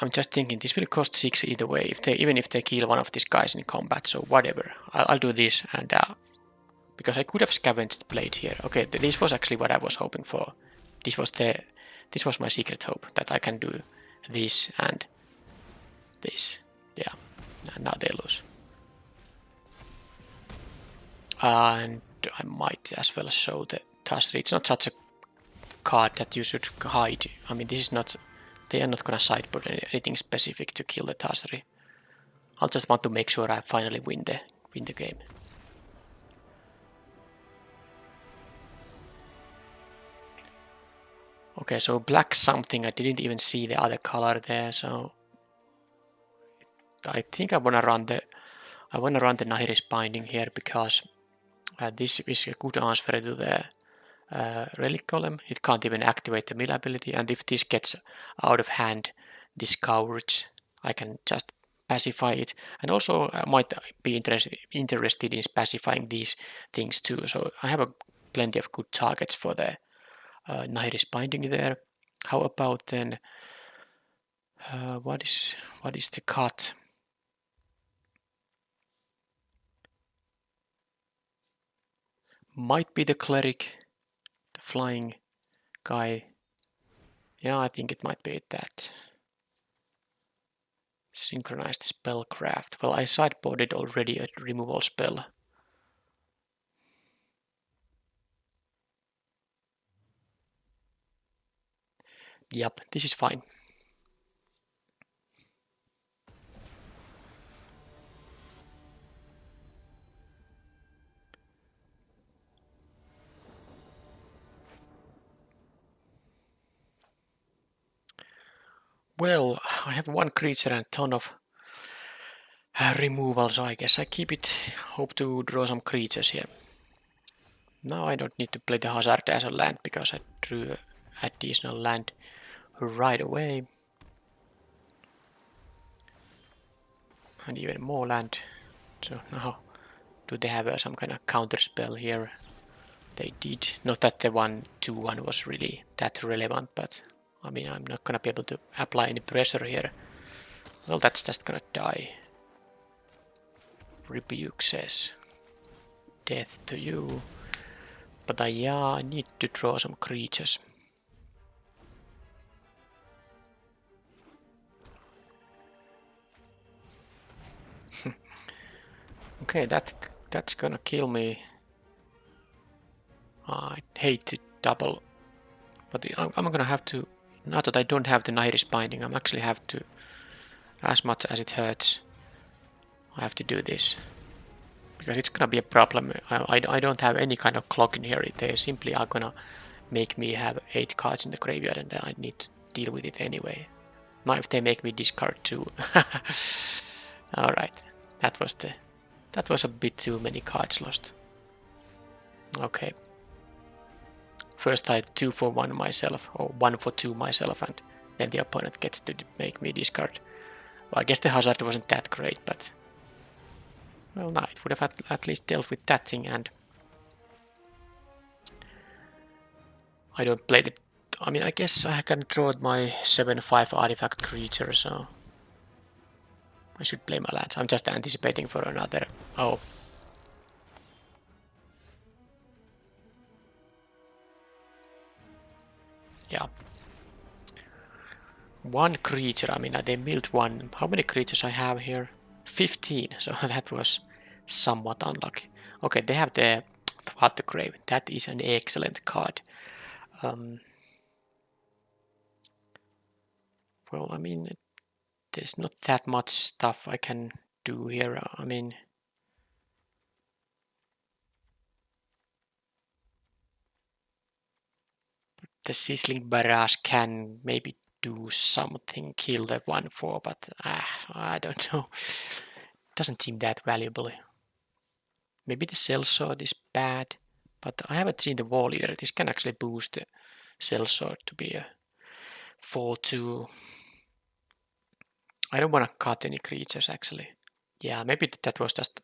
I'm just thinking this will cost 6 either way, even if they kill one of these guys in combat, so whatever. I'll do this, and because I could have scavenged blade here. Okay, this was actually what I was hoping for. This was my secret hope, that I can do this and this. Yeah, and now they lose. And I might as well show the Tasri. It's not such a card that you should hide. I mean, this is not... They are not gonna sideboard anything specific to kill the Tasri. I'll just want to make sure I finally win the game. Okay, so black something. I didn't even see the other color there, so I think I wanna run the Nahiri's Binding here because this is a good answer to the Relic Golem. It can't even activate the mill ability, and if this gets out of hand, this Courage, I can just pacify it. And also I might be interested in pacifying these things too. So I have plenty of good targets for the Nahiri's Binding there. How about then, what is the cut? Might be the Cleric, the flying guy. Yeah, I think it might be that. Synchronized spellcraft. Well, I sideboarded already a removal spell. Yep, this is fine. Well, I have one creature and a ton of removal, so I guess I keep it. Hope to draw some creatures here. Now I don't need to play the Hazard as a land because I drew additional land right away. And even more land. So now, do they have some kind of counter spell here? They did. Not that the 1/2/1 was really that relevant, but I mean, I'm not gonna be able to apply any pressure here. Well, that's just gonna die. Rebuke says, death to you. But I need to draw some creatures. Okay, that's gonna kill me. I hate to double, but I'm gonna have to. Not that I don't have the Nahiri's Binding, I'm actually have to. As much as it hurts, I have to do this. Because it's gonna be a problem. I don't have any kind of clock in here. They simply are gonna make me have 8 cards in the graveyard and I need to deal with it anyway. Not if they make me discard 2. Alright, that was a bit too many cards lost. Okay. First I 2 for 1 myself, or 1 for 2 myself, and then the opponent gets to make me discard. Well, I guess the hazard wasn't that great, but... Well, no, it would have at least dealt with that thing, and... I don't play the... I mean, I guess I can draw my 7/5 artifact creature, so... I should play my lands. I'm just anticipating for another... Oh. Yeah. One creature, I mean, they milled one. How many creatures I have here? 15, so that was somewhat unlucky. Okay, they have the Father Grave. That is an excellent card. Well, I mean, there's not that much stuff I can do here. I mean, the Sizzling Barrage can maybe do something, kill the 1/4, but I don't know. Doesn't seem that valuable. Maybe the Sellsword is bad, but I haven't seen the wall either. This can actually boost the Sellsword to be a 4/2. I don't want to cut any creatures actually. Yeah, maybe that was just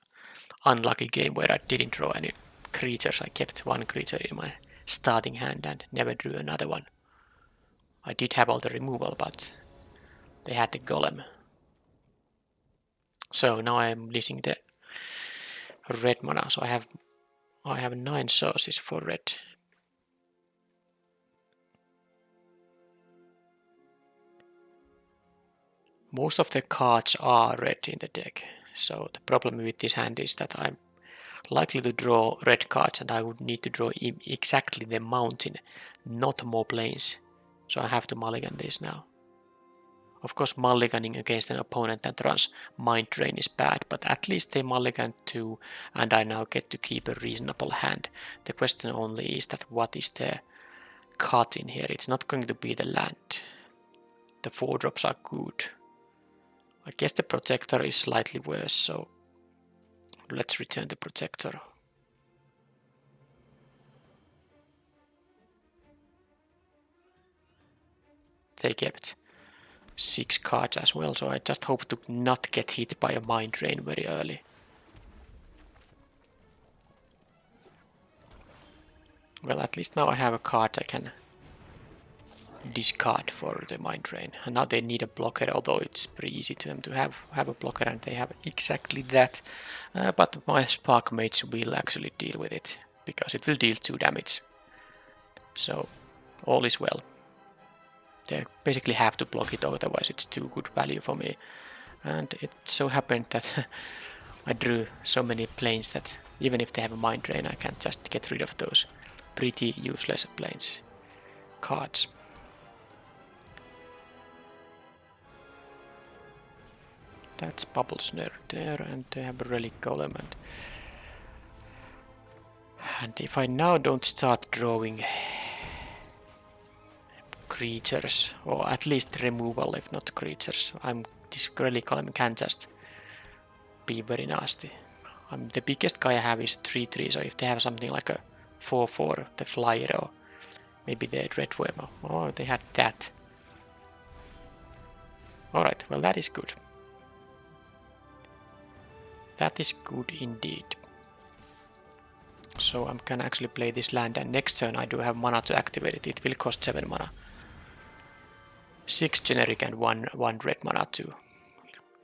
unlucky game where I didn't draw any creatures. I kept one creature in my starting hand and never drew another one. I did have all the removal, but they had the golem. So now I'm missing the red mana. So I have 9 sources for red. Most of the cards are red in the deck. So the problem with this hand is that I'm likely to draw red cards and I would need to draw exactly the mountain, not more planes. So I have to mulligan this now. Of course, mulliganing against an opponent that runs Mind Drain is bad, but at least they mulligan 2 and I now get to keep a reasonable hand. The question only is that what is the cut in here? It's not going to be the land. The 4-drops are good. I guess the Protector is slightly worse, so let's return the Protector. They kept 6 cards as well, so I just hope to not get hit by a Mind Drain very early. Well, at least now I have a card I can discard for the Mind Drain. And now they need a blocker, although it's pretty easy to them to have a blocker, and they have exactly that. But my Spark Mage will actually deal with it, because it will deal 2 damage. So all is well. They basically have to block it, otherwise it's too good value for me. And it so happened that I drew so many planes that even if they have a Mind Drain, I can just get rid of those pretty useless planes cards. That's Bubble Snare there, and they have a Relic Golem. And if I now don't start drawing creatures, or at least removal if not creatures, this Relic Golem can just be very nasty. The biggest guy I have is 3/3, so if they have something like a 4/4, the Flyer, or maybe the Red Worm, oh, they had that. Alright, well that is good. That is good indeed. So I can actually play this land, and next turn I do have mana to activate it. It will cost 7 mana. 6 generic and 1 red mana to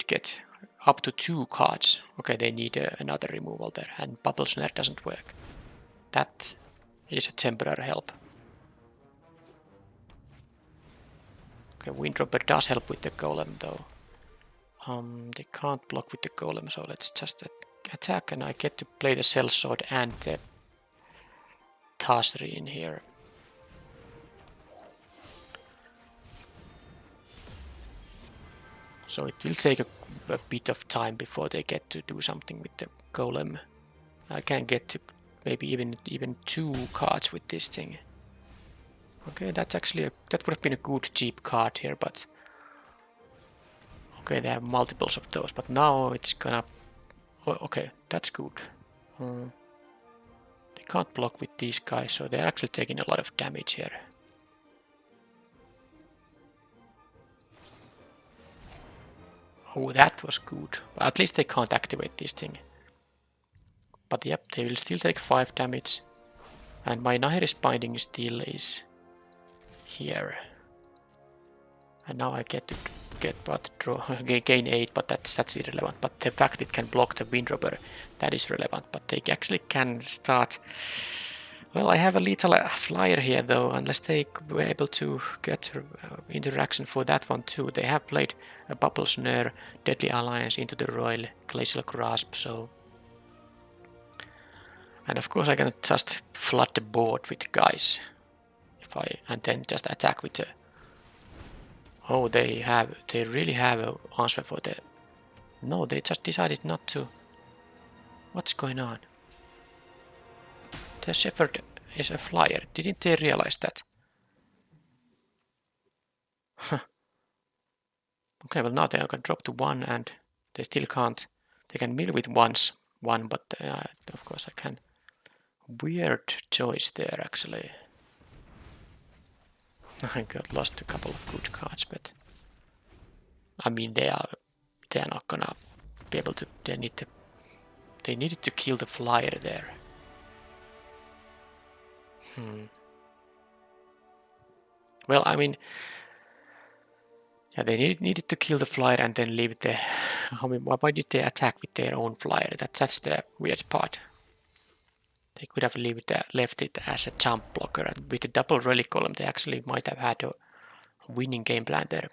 get up to 2 cards. Okay, they need another removal there, and Bubble Snare doesn't work. That is a temporary help. Okay, Windrobber does help with the Golem though. They can't block with the Golem, so let's just attack, and I get to play the Sellsword and the Tazri in here. So it will take a bit of time before they get to do something with the Golem. I can get to maybe even 2 cards with this thing. Okay, that's actually that would have been a good cheap card here, but okay, they have multiples of those, but now it's gonna. Oh, okay, that's good. They can't block with these guys, so they're actually taking a lot of damage here. Oh, that was good. At least they can't activate this thing. But yep, they will still take 5 damage. And my Nahiri's Binding still is here. And now I get to gain 8, but that's irrelevant. But the fact it can block the Windrobber, that is relevant. But they actually can start Well, I have a little flyer here though, unless they were able to get interaction for that one too. They have played a Bubble Snare, Deadly Alliance into the Royal Glacial Grasp, so... And of course I can just flood the board with guys. And then just attack with the... Oh, they really have an answer for the... No, they just decided not to. What's going on? The Shepherd is a flyer. Didn't they realize that? Okay, well now they are going to drop to 1 and they still can't. They can mill with one, but of course I can. Weird choice there actually. I got lost a couple of good cards, but I mean they are not gonna be able to. They needed to kill the flyer there. Well, I mean, yeah, they needed to kill the flyer and then leave the... I mean, why did they attack with their own flyer? That's the weird part. They could have left it as a jump blocker, and with the double relic column they actually might have had a winning game plan there.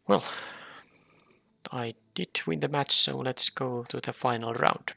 Well, I did win the match, so let's go to the final round.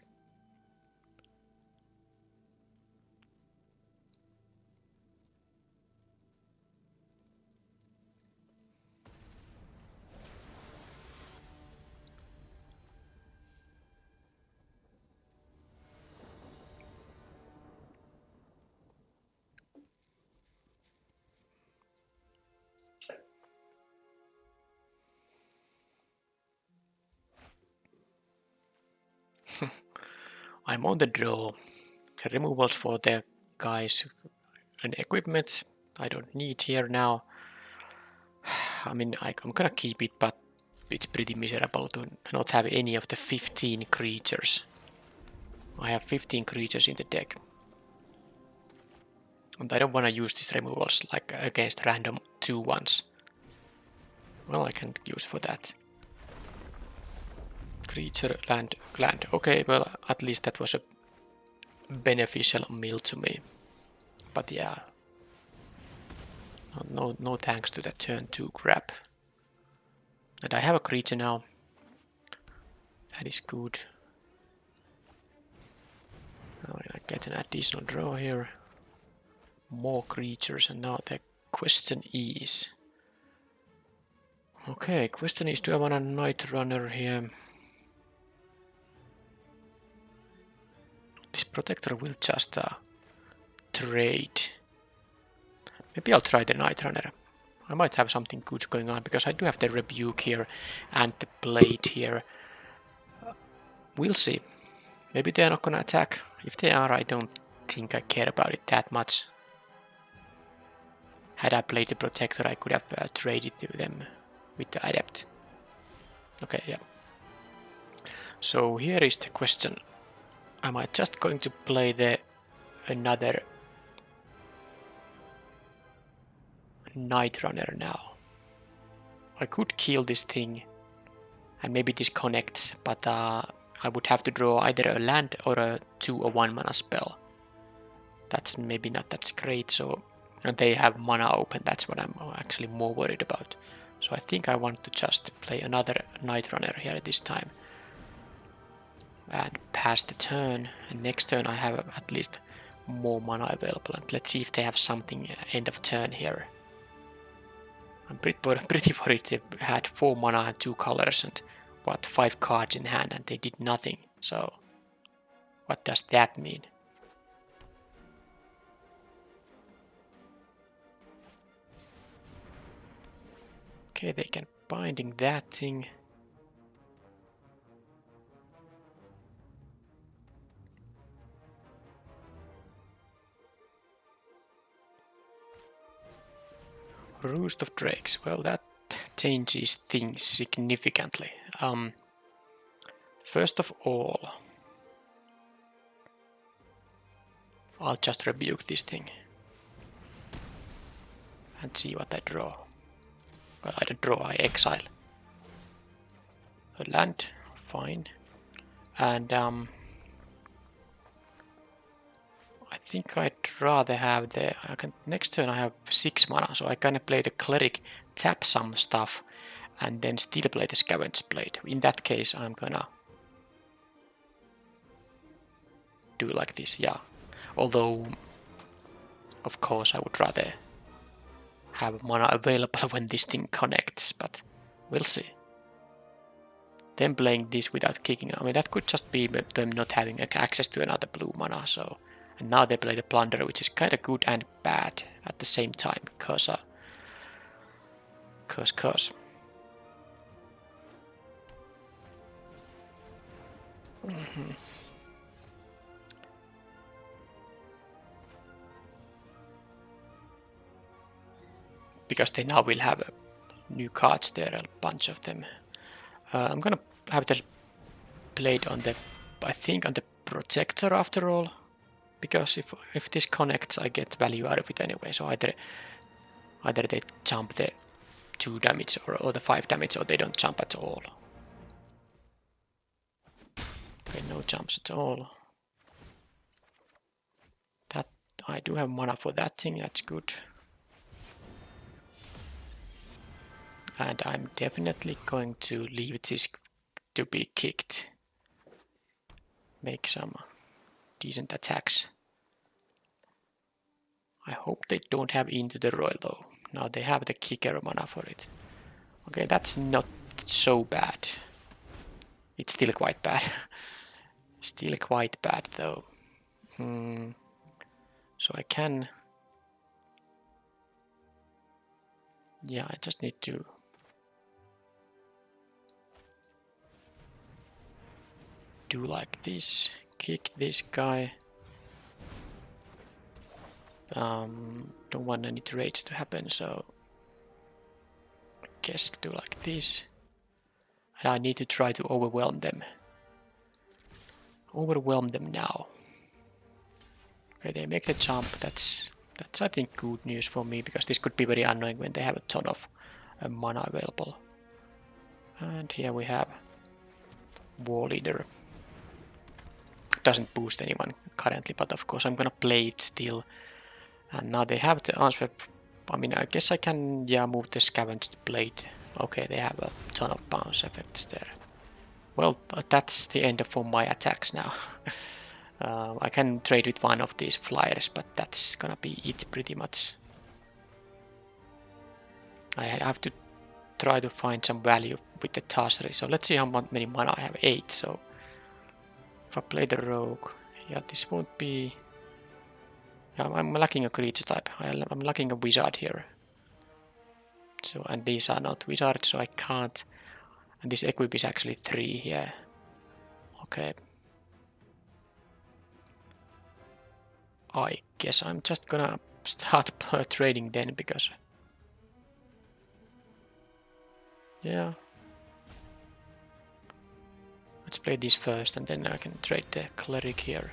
I'm on the draw. The removals for the guys and equipment I don't need here now. I mean, I'm gonna keep it, but it's pretty miserable to not have any of the 15 creatures. I have 15 creatures in the deck. And I don't want to use these removals like against random 2/1s. Well, I can use for that. Creature, land. Okay, well, at least that was a beneficial mill to me. But yeah, no thanks to that turn 2 grab. And I have a creature now. That is good. Now I get an additional draw here. More creatures, and now the question is... Okay, question is, do I want a Night Runner here? This Protector will just trade. Maybe I'll try the Night Runner. I might have something good going on, because I do have the Rebuke here and the Blade here. We'll see. Maybe they're not gonna attack. If they are, I don't think I care about it that much. Had I played the Protector, I could have traded them with the Adept. Okay, yeah. So here is the question. Am I just going to play another Night Runner now? I could kill this thing and maybe this connects, but I would have to draw either a land or a 2 or 1 mana spell. That's maybe not that great, so... And they have mana open, that's what I'm actually more worried about. So I think I want to just play another Night Runner here this time. And pass the turn, and next turn I have at least more mana available. And let's see if they have something end of turn here. I'm pretty worried they had 4 mana and 2 colors and what, 5 cards in hand, and they did nothing. So what does that mean? Okay, they can binding that thing. Roost of Drakes. Well, that changes things significantly. First of all, I'll just rebuke this thing and see what I draw. Well, I don't draw, I exile. A land, fine. And think I'd rather have the... next turn I have 6 mana, so I can play the Cleric, tap some stuff, and then still play the Scavenge Blade. In that case, I'm gonna do like this, yeah. Although, of course, I would rather have mana available when this thing connects, but we'll see. Them playing this without kicking, I mean, that could just be them not having access to another blue mana, so... And now they play the Plunderer, which is kind of good and bad at the same time, cause because they now will have new cards there, a bunch of them. I'm gonna have the blade on the, I think on the Protector after all, because if this connects, I get value out of it anyway. So either they jump the 2 damage or the 5 damage, or they don't jump at all. Okay, no jumps at all. That I do have mana for that thing. That's good. And I'm definitely going to leave this to be kicked. Make some decent attacks. I hope they don't have Into the Royal though. Now they have the kicker mana for it. Okay, that's not so bad. It's still quite bad. Still quite bad though. So I can... Yeah, I just need to... do like this. Kick this guy. Don't want any trades to happen, so... I guess do like this. And I need to try to overwhelm them. Overwhelm them now. Okay, they make the jump. That's I think good news for me, because this could be very annoying when they have a ton of mana available. And here we have War Leader. Doesn't boost anyone currently, but of course I'm gonna play it still. And now they have the answer. I mean, I guess I can, yeah, move the Scavenged Blade. Okay, they have a ton of bounce effects there. Well, that's the end for my attacks now. I can trade with one of these flyers, but that's gonna be it pretty much. I have to try to find some value with the Tasri. So let's see how many mana I have. 8, so... If I play the Rogue, yeah, this won't be... Yeah, I'm lacking a creature type. I'm lacking a Wizard here. So, and these are not Wizards, so I can't... And this equip is actually 3 here. Okay. I guess I'm just gonna start trading then, because... Yeah. Let's play this first, and then I can trade the Cleric here.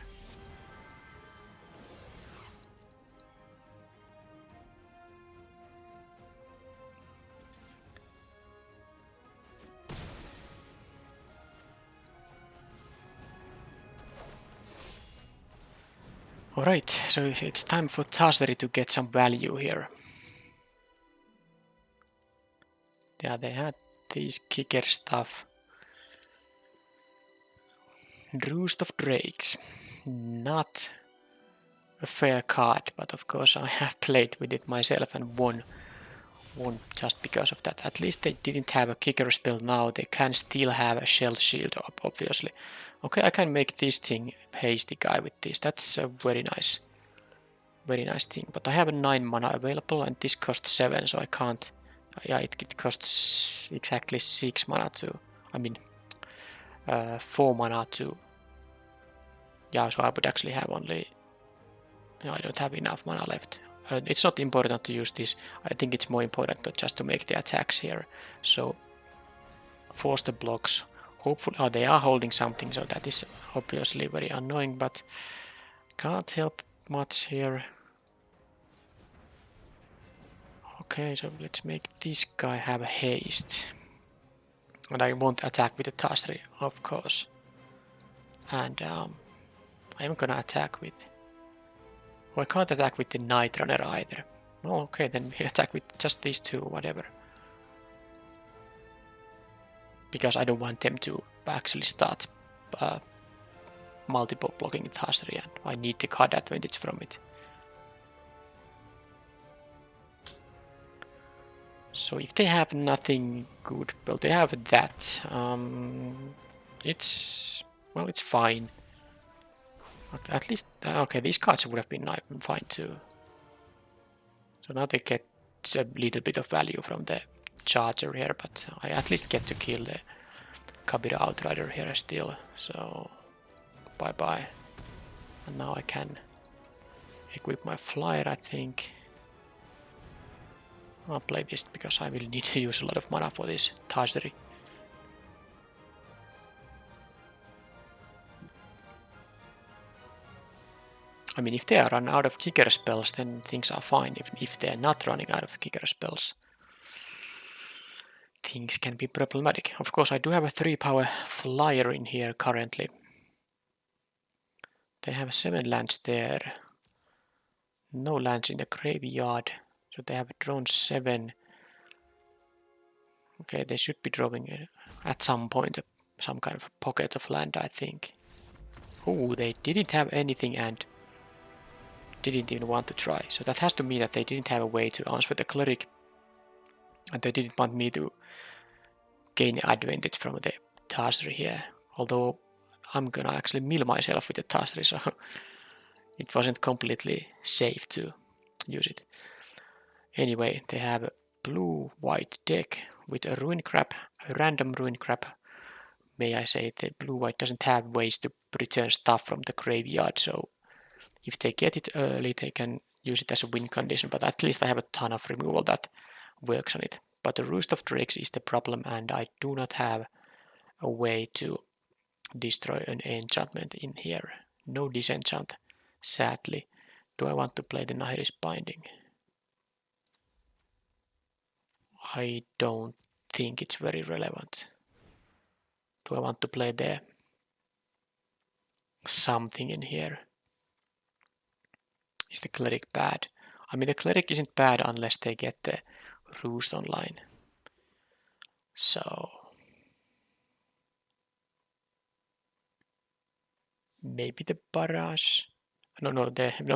Alright, so it's time for Tasri to get some value here. Yeah, they had these kicker stuff. Roost of Drakes. Not a fair card, but of course I have played with it myself and won just because of that. At least they didn't have a kicker spell now. They can still have a shell shield up, obviously. Okay, I can make this thing hasty guy with this. That's a very nice thing. But I have a 9 mana available, and this costs 7, so I can't... Yeah, it costs exactly 6 mana to... I mean, 4 mana to... Yeah, so I would actually have only... I don't have enough mana left. It's not important to use this. I think it's more important just to make the attacks here. So, force the blocks. Hopefully, they are holding something, so that is obviously very annoying, but can't help much here. Okay, so let's make this guy have haste. And I won't attack with the Tasri, of course. And I'm gonna attack with Oh, I can't attack with the Night Runner either. Oh, okay, then we attack with just these two, whatever. Because I don't want them to actually start multiple blocking Thasri, and I need the card advantage from it. So if they have nothing good, well, they have that. It's fine. At least, okay, these cards would have been fine too. So now they get a little bit of value from the charger here, but I at least get to kill the Kabira Outrider here still. So bye bye. And now I can equip my flyer, I think. I'll play this because I will need to use a lot of mana for this Thasri. I mean, if they are run out of kicker spells, then things are fine. If they are not running out of kicker spells, things can be problematic. Of course, I do have a 3-power flyer in here currently. They have 7 lands there. No lands in the graveyard. So they have drawn 7. Okay, they should be drawing at some point some kind of pocket of land, I think. Oh, they didn't have anything and didn't even want to try. So that has to mean that they didn't have a way to answer the cleric. And they didn't want me to gain advantage from the Thasri here. Although I'm gonna actually mill myself with the Thasri, so it wasn't completely safe to use it. Anyway, they have a blue-white deck with a ruin crab, a random ruin crab. May I say the blue-white doesn't have ways to return stuff from the graveyard, so if they get it early, they can use it as a win condition, but at least I have a ton of removal that works on it. But the Roost of Drakes is the problem, and I do not have a way to destroy an enchantment in here. No disenchant, sadly. Do I want to play the Nahiri's Binding? I don't think it's very relevant. Do I want to play the something in here? Is the cleric bad? I mean, the cleric isn't bad unless they get the Roost online. So maybe the barrage. No, not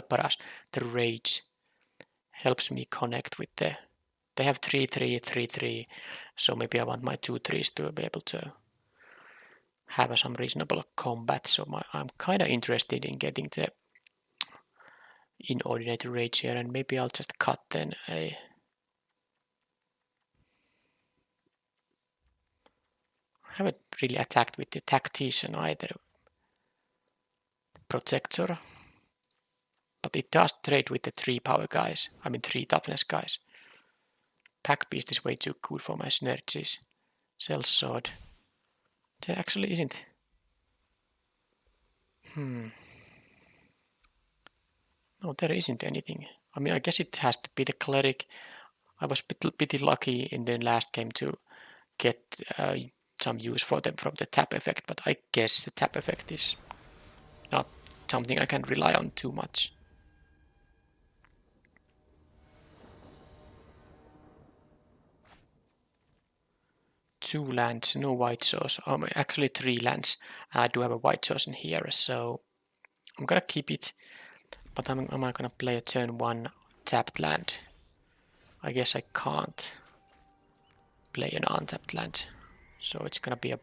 barrage. The rage helps me connect with the. They have 3/3, 3/3, so maybe I want my 2/3s to be able to have some reasonable combat. So I'm kind of interested in getting the inordinate rage here, and maybe I'll just cut then a. I haven't really attacked with the tactician either. Protector. But it does trade with the 3-power guys. I mean 3 toughness guys. Pack Beast is way too good for my synergies. Cell Sword. There actually isn't. No, there isn't anything. I mean, I guess it has to be the cleric. I was pretty lucky in the last game to get some use for them from the tap effect, but I guess the tap effect is not something I can rely on too much. Two lands, no white source. Actually 3 lands. I do have a white source in here, so I'm gonna keep it. But am I gonna play a turn 1 tapped land? I guess I can't play an untapped land. So it's gonna be a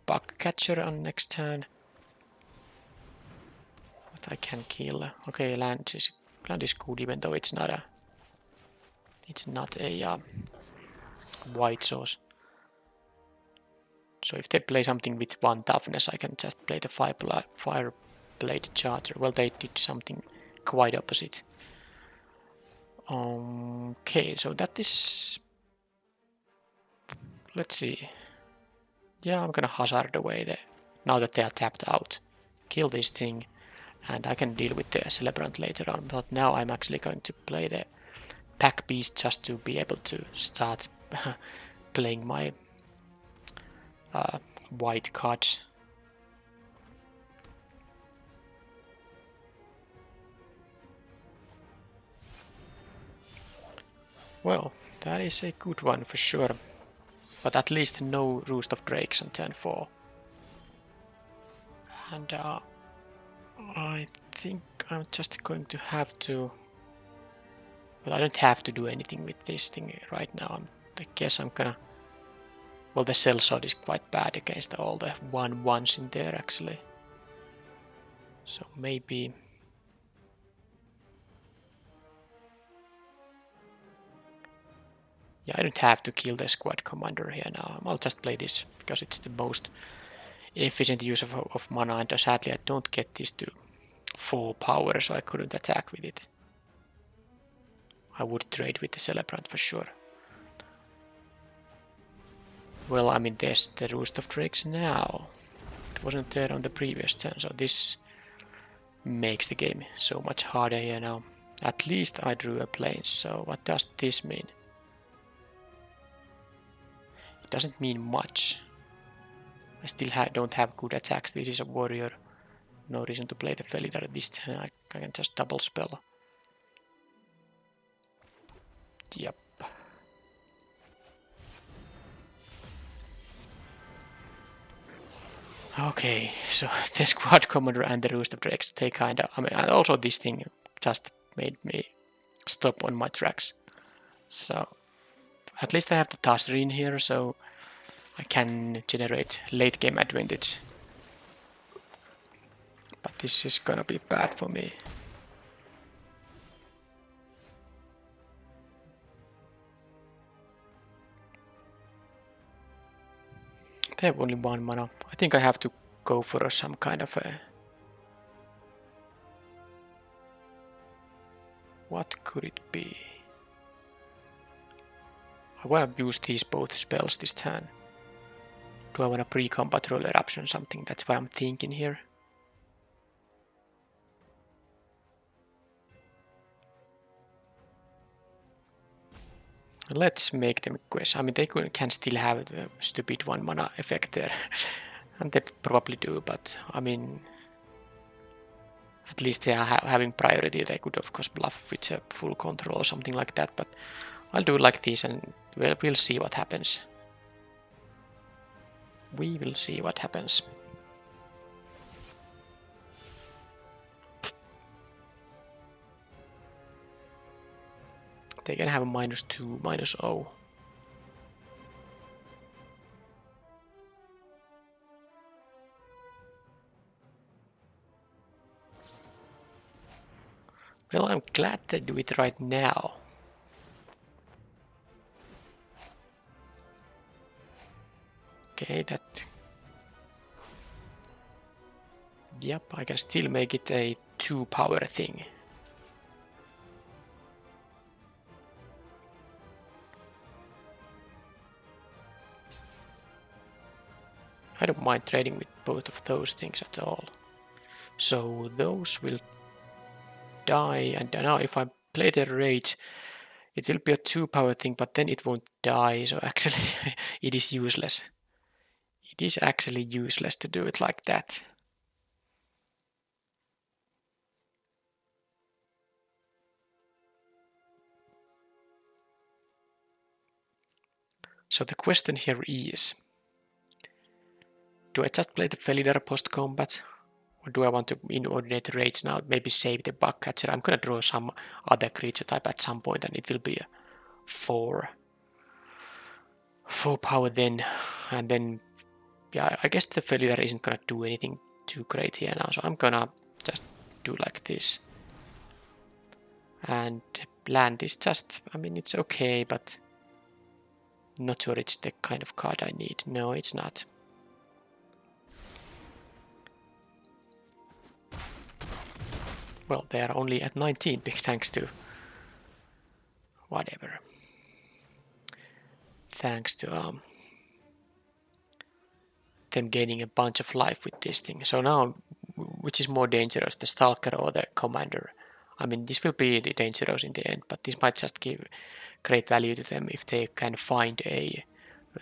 bug catcher on next turn. That I can kill. Okay, land is good, even though it's not a white source. So if they play something with 1 toughness, I can just play the Fireblade Charger. Well, they did something quite opposite. Okay, so that is. Let's see. Yeah, I'm gonna hazard away now that they are tapped out. Kill this thing, and I can deal with the Celebrant later on. But now I'm actually going to play the Pack Beast just to be able to start playing my white cards. Well, that is a good one for sure. But at least no Roost of Drakes on turn 4. And I think I'm just going to have to... Well, I don't have to do anything with this thing right now. I guess I'm gonna... Well, the Sellsword is quite bad against all the 1/1s in there actually. So maybe... Yeah, I don't have to kill the squad commander here now. I'll just play this because it's the most efficient use of mana, and sadly I don't get this to 4 power, so I couldn't attack with it. I would trade with the Celebrant for sure. Well, I mean, there's the Roost of Drakes now. It wasn't there on the previous turn, so this makes the game so much harder here now. At least I drew a Plains, so what does this mean? It doesn't mean much. I still don't have good attacks. This is a warrior. No reason to play the Felidar this turn. I can just double spell. Yep. Okay, so the squad commander and the Roost of Drakes, they kinda... I mean, also this thing just made me stop on my tracks. So, at least I have the Tazrin here, so I can generate late game advantage. But this is gonna be bad for me. They have only 1 mana. I think I have to go for some kind of a... What could it be? I wanna use these both spells this turn. Do I wanna pre-combat roll eruption something? That's what I'm thinking here. Let's make them quest. I mean, they can still have the stupid 1 mana effect there. And they probably do, but I mean... At least they are having priority. They could of course bluff with a full control or something like that, but I'll do like this and we'll see what happens. We will see what happens. They can have a -2, -0. Well, I'm glad they do it right now. Okay, that... Yep, I can still make it a 2 power thing. I don't mind trading with both of those things at all. So those will die, and now if I play the Rage, it will be a 2 power thing, but then it won't die, so actually it is useless. It is actually useless to do it like that. So the question here is, do I just play the Felidar post-combat? Or do I want to inordinate rage now, maybe save the Bugcatcher? I'm gonna draw some other creature type at some point and it will be a 4 power then. And then, yeah, I guess the Felidar isn't gonna do anything too great here now, so I'm gonna just do like this. And land is just, I mean, it's okay, but not sure it's the kind of card I need. No, it's not. Well, they are only at 19, big thanks to... whatever. Thanks to them gaining a bunch of life with this thing. So now, which is more dangerous, the Stalker or the Commander? I mean, this will be dangerous in the end, but this might just give great value to them if they can find a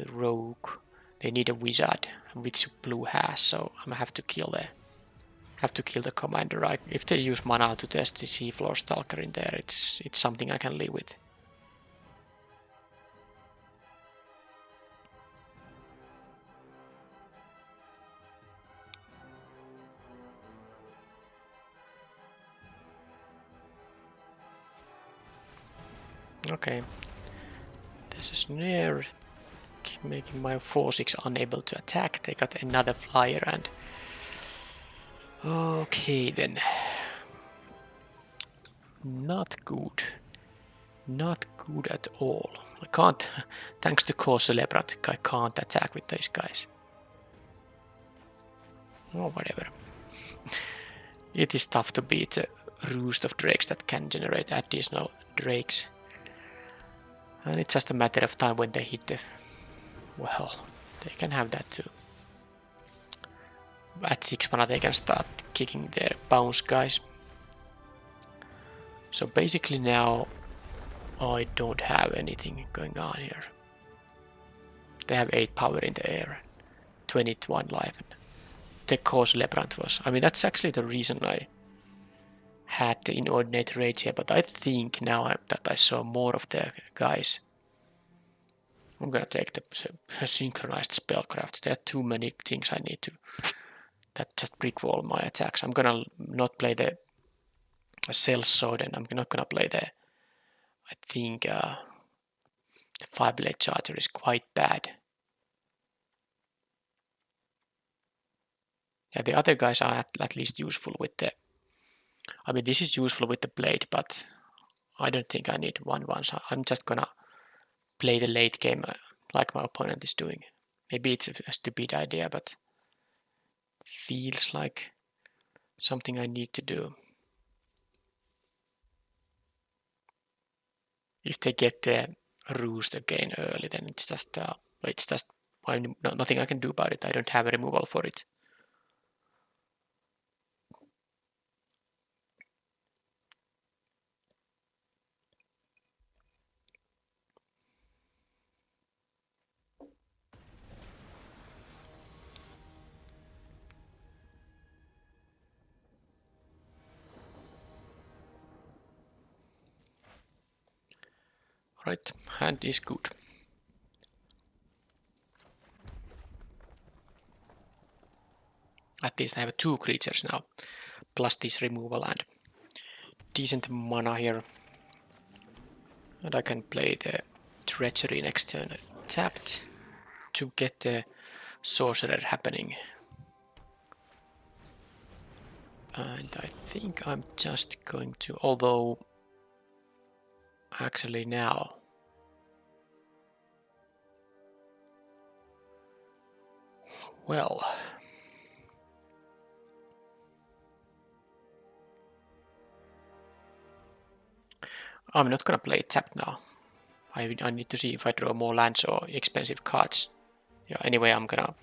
rogue. They need a wizard, which blue has, so I'm gonna have to kill the commander. Right? If they use mana to test the Seafloor Stalker in there, it's something I can live with. Okay. There's a snare. Making my 4-6 unable to attack. They got another flyer and... Okay then. Not good. Not good at all. I can't... Thanks to Core Celebrant, I can't attack with these guys. Oh, whatever. It is tough to beat a roost of drakes that can generate additional drakes. And it's just a matter of time when they hit the... Well, they can have that too. At 6 mana they can start kicking their bounce guys. So basically now I don't have anything going on here. They have 8 power in the air, 21 life. The Core Celebrant was... I mean, that's actually the reason I had the Inordinate Rage here, but I think now that I saw more of the guys, I'm gonna take the Synchronized Spellcraft. There are too many things I need to... That just brick-wall my attacks. I'm gonna not play the Cell Sword, and I'm not gonna play the... I think the 5-blade Charger is quite bad. Yeah, the other guys are at least useful with the... I mean, this is useful with the blade, but I don't think I need 1/1, so I'm just gonna play the late game like my opponent is doing. Maybe it's a stupid idea, but feels like something I need to do. If they get the roost again early, then it's just nothing I can do about it. I don't have a removal for it. Right, hand is good. At least I have 2 creatures now, plus this removal and decent mana here. And I can play the Treachery next turn tapped to get the Sorcerer happening. And I think I'm just going to, although actually now well, I'm not gonna play tapped now. I need to see if I draw more lands or expensive cards. Yeah, anyway, I'm gonna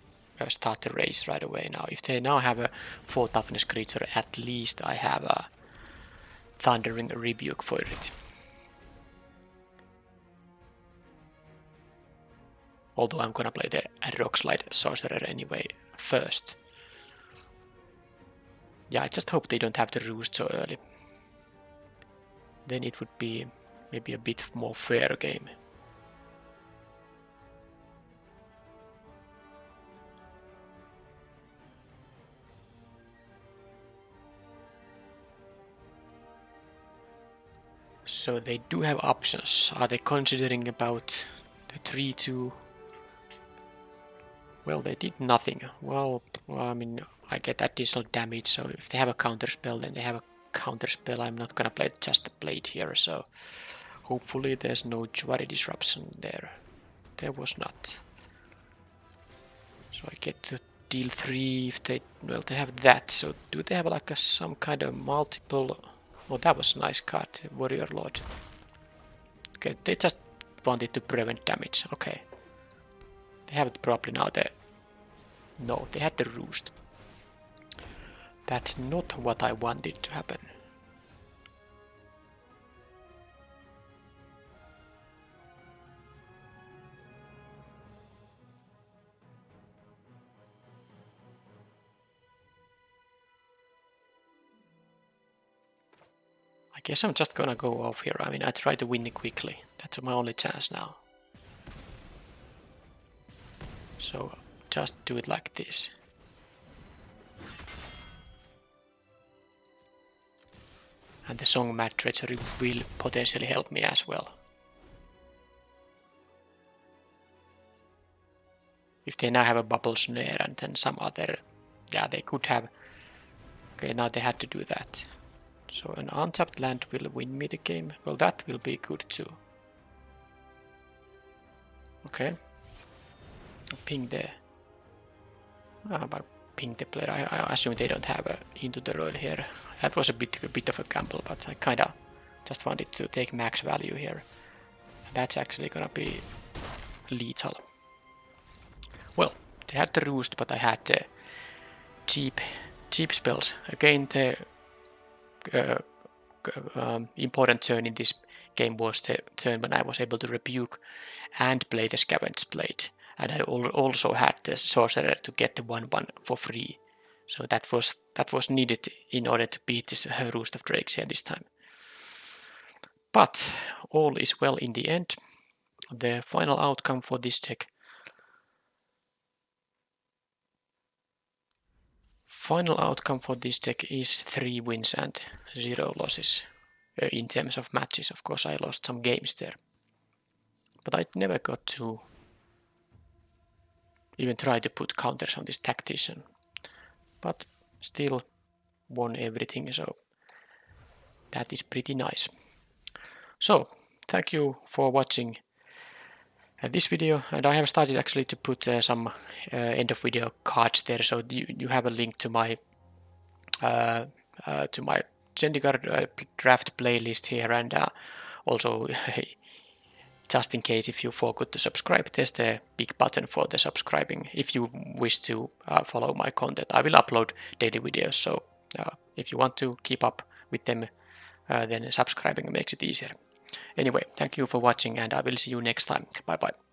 start the race right away now. If they now have a 4 toughness creature, at least I have a Thundering Rebuke for it. Although I'm gonna play the Rockslide Sorcerer anyway first. Yeah, I just hope they don't have the roost so early. Then it would be maybe a bit more fair game. So they do have options. Are they considering about the 3-2? Well, they did nothing. Well, I mean, I get additional damage, so if they have a counter spell, then they have a counter spell. I'm not gonna play just the blade here, so hopefully there's no Juari disruption there. There was not. So I get to deal 3 if they... Well, they have that, so do they have like some kind of multiple... Oh, that was a nice card, Warrior Lord. Okay, they just wanted to prevent damage, okay. They have probably now the... No, they had the roost. That's not what I wanted to happen. I guess I'm just gonna go off here. I mean, I try to win it quickly. That's my only chance now. So just do it like this. And the Song Mad Treachery will potentially help me as well. If they now have a bubble snare and then some other, yeah, they could have. Okay, now they had to do that. So an untapped land will win me the game. Well, that will be good too. Okay. Ping there. But ping the player. I assume they don't have into the roil here. That was a bit of a gamble, but I kinda just wanted to take max value here. And that's actually gonna be lethal. Well, they had the roost, but I had the cheap spells. Again, the important turn in this game was the turn when I was able to rebuke and play the Scavenge Blade. And I also had the Sorcerer to get the 1/1 for free. So that was needed in order to beat this Roost of Drakes here this time. But all is well in the end. The final outcome for this deck. Final outcome for this deck is 3 wins and 0 losses. In terms of matches, of course, I lost some games there. But I never got to even try to put counters on this tactician. But still won everything, so that is pretty nice. So, thank you for watching this video, and I have started actually to put some end of video cards there, so you have a link to my Zendikar draft playlist here, and also just in case if you forgot to subscribe, there's the big button for the subscribing if you wish to follow my content. I will upload daily videos, so if you want to keep up with them, then subscribing makes it easier. Anyway, thank you for watching, and I will see you next time. Bye bye.